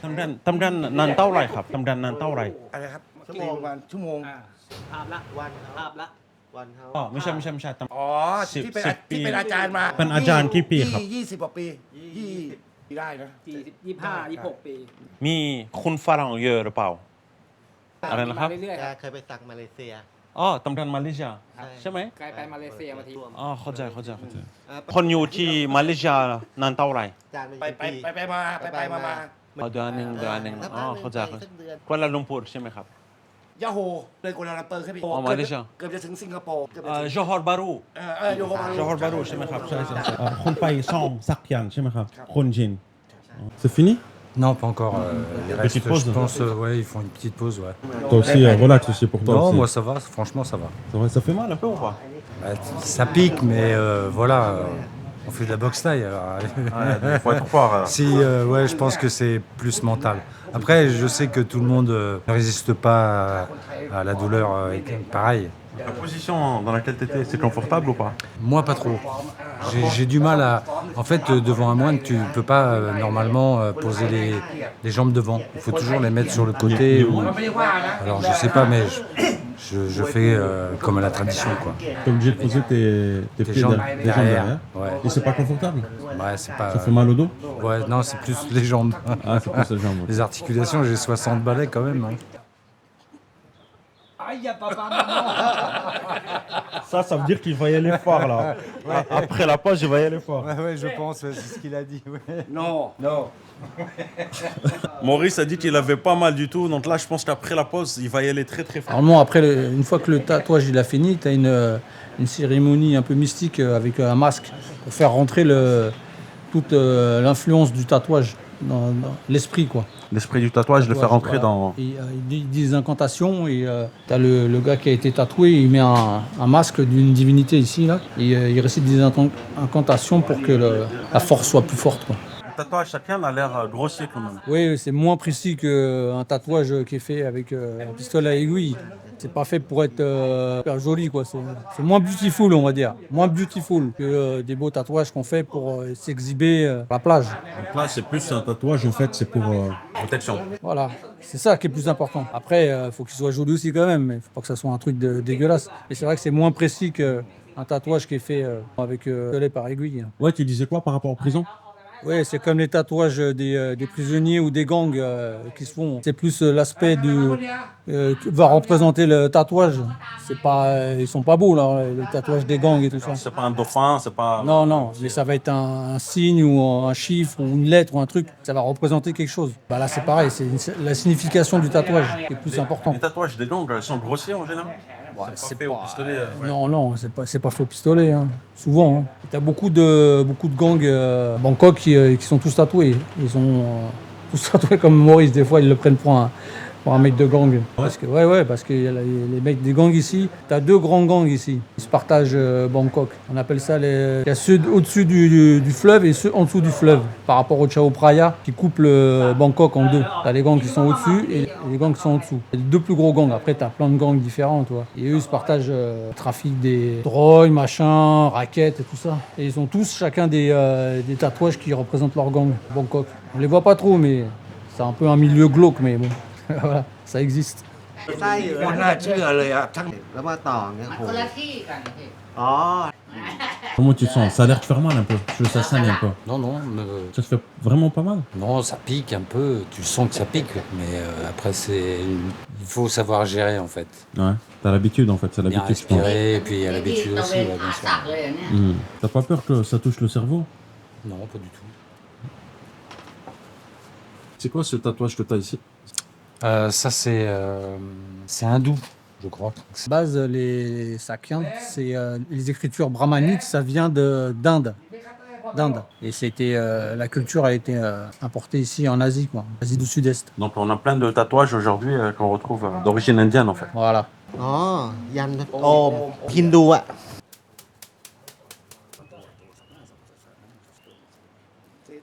Speaker 4: ทำดันนานเท่าไหร่ครับทำดันนานเท่าไหร่
Speaker 6: อะไรครับประมาณชั่วโมง
Speaker 7: ภาพละ
Speaker 5: วัน
Speaker 7: ภาพละ
Speaker 5: วันเขา
Speaker 4: อ๋อไม่ใช่ทำ
Speaker 6: อ๋อ
Speaker 4: สิบ
Speaker 6: ที่เป็น
Speaker 4: สิบปี
Speaker 6: ที่เป็นอาจารย์มา
Speaker 4: เป็นอาจารย์กี่ปีครับ
Speaker 6: 20 กว่าปี20ได้นะ
Speaker 7: 25 26 ปี
Speaker 4: มีคุณฝรั่งเยอะหรือเปล่า อะไรนะครับ
Speaker 7: เรื่อยๆ
Speaker 5: แก
Speaker 7: ครับ
Speaker 5: เคยไปสักมาเลเซีย
Speaker 4: อ๋อตำดันมาเลเซียใช่ไหม
Speaker 7: ไกลไปมาเลเซียมาที
Speaker 4: อ๋อเข้าใจคนอยู่ที่มาเลเซียนานเท่าไหร่
Speaker 5: จาน
Speaker 6: ไป
Speaker 5: มา
Speaker 6: มา
Speaker 4: อ๋อเดือนหนึ่งอ๋อเข้าใจ
Speaker 5: สักเดือน
Speaker 4: กัวลาลัมพูร์ใช่ไหมครับ
Speaker 6: ยาโฮเลยกัวลาลัมเปอร์ครับพี่
Speaker 4: อ๋อมาเลเซีย
Speaker 6: เกือบจะถึงสิงคโปร์เกือบจะ
Speaker 4: จอฮอร์บารู
Speaker 6: โยโฮมารุ
Speaker 4: จอฮอร์บารูใช่ไหมครับใช่คนไปซ่องสักยันใช่ไหมครับคนจีน C'est fini?
Speaker 1: Non, pas encore. Les restes,
Speaker 4: Petite pause,
Speaker 1: je pense, ils font une petite pause, ouais.
Speaker 4: Toi aussi, relax aussi pour toi
Speaker 1: Non,
Speaker 4: aussi.
Speaker 1: moi ça va, franchement ça va.
Speaker 4: Ça fait mal un peu ou pas?
Speaker 1: Bah, ça pique, mais voilà, on fait de la boxe taille. Alors,
Speaker 4: Il faut être fort.
Speaker 1: si, ouais, je pense que c'est plus mental. Après, je sais que tout le monde ne résiste pas à la douleur pareil.
Speaker 2: La position dans laquelle tu étais, c'est confortable ou pas?
Speaker 1: Moi, pas trop. J'ai du mal à... En fait, devant un moine, tu ne peux pas normalement poser les jambes devant. Il faut toujours les mettre sur le côté. Alors, je sais pas, mais je fais comme à la tradition, quoi.
Speaker 4: T'es obligé de poser tes pieds
Speaker 1: jambes
Speaker 4: derrière.
Speaker 1: Ouais.
Speaker 4: Et c'est pas confortable?
Speaker 1: Ouais, c'est pas...
Speaker 4: Ça fait mal au dos?
Speaker 1: Ouais, non, c'est plus les jambes.
Speaker 4: Ah, c'est plus les jambes.
Speaker 1: Les articulations, j'ai 60 balais quand même. Hein.
Speaker 4: Ça veut dire qu'il va y aller fort, là. Après la pause, il va y aller fort.
Speaker 1: Ouais, je pense, c'est ce qu'il a dit. Ouais.
Speaker 6: Non, non.
Speaker 2: Maurice a dit qu'il avait pas mal du tout, donc là je pense qu'après la pause, il va y aller très très fort.
Speaker 3: Normalement, après, une fois que le tatouage il a fini, tu as une cérémonie un peu mystique avec un masque pour faire rentrer toute l'influence du tatouage dans l'esprit, quoi.
Speaker 2: L'esprit du tatouage, le faire rentrer dans...
Speaker 3: Il dit des incantations et tu as le gars qui a été tatoué, il met un masque d'une divinité ici, là, et il récite des incantations pour que la force soit plus forte, quoi.
Speaker 2: Le tatouage chacun a l'air grossier quand même.
Speaker 3: Oui, c'est moins précis qu'un tatouage qui est fait avec un pistolet à aiguille. C'est pas fait pour être super joli, quoi. C'est moins beautiful, on va dire. Moins beautiful que des beaux tatouages qu'on fait pour s'exhiber à la plage.
Speaker 4: Donc là, c'est plus un tatouage, en fait, c'est pour...
Speaker 2: Protection.
Speaker 3: Voilà, c'est ça qui est plus important. Après, il faut qu'il soit joli aussi quand même, mais il faut pas que ça soit un truc dégueulasse. Mais c'est vrai que c'est moins précis qu'un tatouage qui est fait avec pistolet par aiguille.
Speaker 4: Ouais, tu disais quoi par rapport aux prisons?
Speaker 3: Oui, c'est comme les tatouages des prisonniers ou des gangs qui se font. C'est plus l'aspect que va représenter le tatouage. C'est pas, ils sont pas beaux là, les tatouages des gangs et tout ça.
Speaker 2: C'est pas un dauphin, c'est pas...
Speaker 3: Non, mais ça va être un signe ou un chiffre ou une lettre ou un truc. Ça va représenter quelque chose. Bah là, c'est pareil, c'est la signification du tatouage qui est plus important.
Speaker 2: Les tatouages des gangs sont grossiers en général.
Speaker 3: C'est
Speaker 2: fait au pistolet.
Speaker 3: Non, c'est pas fait au pistolet, hein. Souvent. Hein. Tu as beaucoup de gangs Bangkok qui sont tous tatoués. Ils sont tous tatoués comme Maurice. Des fois, ils le prennent pour un mec de gang. Parce que y a les mecs des gangs ici. Tu as deux grands gangs ici. Ils se partagent Bangkok. On appelle ça il y a ceux au-dessus du fleuve et ceux en dessous du fleuve. Par rapport au Chao Phraya qui coupe le Bangkok en deux. Tu as les gangs qui sont au-dessus et les gangs qui sont en dessous. C'est les deux plus gros gangs. Après, tu as plein de gangs différents, toi. Et eux, ils se partagent le trafic des drogues, machin, raquettes et tout ça. Et ils ont tous chacun des tatouages qui représentent leur gang, Bangkok. On les voit pas trop, mais c'est un peu un milieu glauque, mais bon. Voilà, ça existe.
Speaker 5: ไส้เหรอ
Speaker 6: ไม่น่าเชื่อเลยอ่ะทั้ง
Speaker 5: แล้วมาต่อเงี้ยโห
Speaker 7: คนละที่กันพี่
Speaker 5: อ๋อ
Speaker 4: Comment tu te sens? Ça a l'air de faire mal un peu. Ça saigne un peu.
Speaker 1: Non,
Speaker 4: Ça te fait vraiment pas mal?
Speaker 1: non, ça pique un peu. Tu sens que ça pique, mais après, il faut savoir gérer en fait.
Speaker 4: Ouais. T'as l'habitude, en fait. C'est
Speaker 1: Bien
Speaker 4: l'habitude, je pense.
Speaker 1: respirer, et puis il y a
Speaker 7: ที่
Speaker 1: l'habitude
Speaker 7: ตะ
Speaker 1: aussi,
Speaker 7: เวน
Speaker 1: ouais,
Speaker 7: ผา
Speaker 1: bien
Speaker 7: สัก
Speaker 1: sûr.
Speaker 7: เลยเนี่ย
Speaker 4: T'as pas peur que ça touche le cerveau?
Speaker 1: Non, pas du tout.
Speaker 4: C'est quoi ce tatouage que t'as ici?
Speaker 1: Ça, c'est hindou, je crois.
Speaker 3: À la base, les Sakyans, c'est les écritures brahmaniques, ça vient d'Inde. Et la culture a été importée ici en Asie, quoi, Asie du Sud-Est.
Speaker 2: Donc on a plein de tatouages aujourd'hui qu'on retrouve d'origine indienne en fait.
Speaker 3: Voilà.
Speaker 5: อ๋อ ยันโอมฮินดูอ่ะ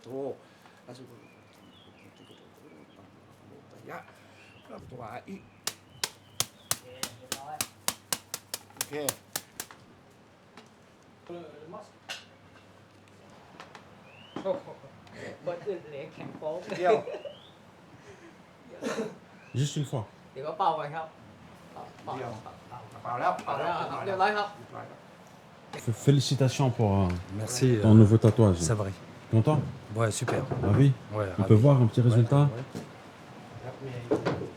Speaker 6: โทอสุภยะพระตัวอิโอเค เดี๋ยว
Speaker 4: Juste une fois.
Speaker 7: เดี๋ยวก็เป่าไปครับเป่า
Speaker 6: เดี๋ยวเปล่าแล้วเปล่าแล้ว
Speaker 7: เรียบร้อยครับ
Speaker 4: Félicitations pour
Speaker 1: Merci,
Speaker 4: ton nouveau tatouage.
Speaker 1: Sabri.
Speaker 4: Content?
Speaker 1: Ouais, super.
Speaker 4: Ravi?
Speaker 1: Ouais,
Speaker 4: On
Speaker 1: ravi.
Speaker 4: peut voir un petit résultat?
Speaker 1: Ouais.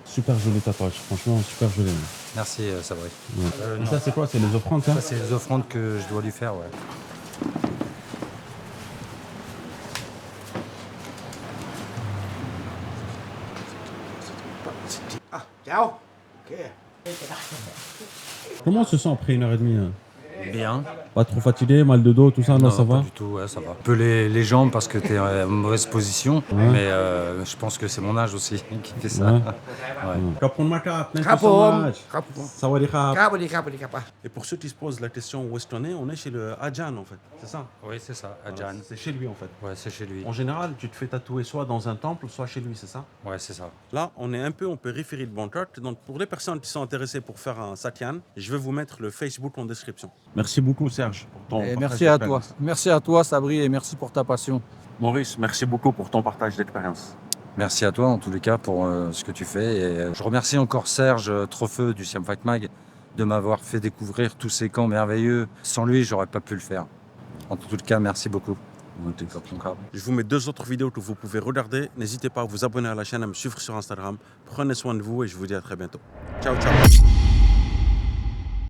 Speaker 4: Super joli tatouage. Franchement, super joli.
Speaker 1: Merci, Sabri.
Speaker 4: Ouais. Et
Speaker 1: non.
Speaker 4: ça, c'est quoi? C'est les offrandes, ça?
Speaker 1: Ça, c'est les offrandes que je dois lui faire, ouais.
Speaker 6: Ah, เจ้าโอเค
Speaker 4: Comment on se sent après 1h30 hein?
Speaker 1: Bien.
Speaker 4: Pas trop fatigué, mal de dos, tout ça, non, ça
Speaker 1: pas
Speaker 4: va?
Speaker 1: du tout, ouais, ça va. Un peu les jambes parce que tu es en mauvaise position,
Speaker 4: Ouais.
Speaker 1: mais je pense que c'est mon âge aussi qui fait ça.
Speaker 4: Ouais.
Speaker 1: Ouais.
Speaker 6: ครับผม ครับผม
Speaker 4: Sawadee krap.
Speaker 6: ครับสวัสดีครับสวัสดีครับป่ะ
Speaker 2: Et pour ceux qui se posent la question où est-ce qu'on est, on est chez le Adjan en fait, c'est ça?
Speaker 1: Oui, c'est ça, Adjan.
Speaker 2: C'est chez lui en fait.
Speaker 1: Ouais, c'est chez lui.
Speaker 2: En général, tu te fais tatouer soit dans un temple, soit chez lui, c'est ça?
Speaker 1: Ouais, c'est ça.
Speaker 2: Là, on est un peu en périphérie de Bontrot. Donc, pour les personnes qui sont intéressées pour faire un Satyan, je vais vous mettre le Facebook en description.
Speaker 4: Merci beaucoup, Serge, pour ton
Speaker 3: Et
Speaker 4: partage
Speaker 3: merci à toi.
Speaker 4: d'expérience.
Speaker 3: Merci à toi, Sabri, et merci pour ta passion.
Speaker 4: Maurice, merci beaucoup pour ton partage d'expérience.
Speaker 1: Merci à toi en tous les cas pour ce que tu fais. Et je remercie encore Serge Trofeu du Siam Fight Mag de m'avoir fait découvrir tous ces camps merveilleux. Sans lui, j'aurais pas pu le faire. En tout cas, merci beaucoup.
Speaker 2: Je vous mets 2 autres vidéos que vous pouvez regarder. N'hésitez pas à vous abonner à la chaîne, à me suivre sur Instagram. Prenez soin de vous et je vous dis à très bientôt. Ciao, ciao.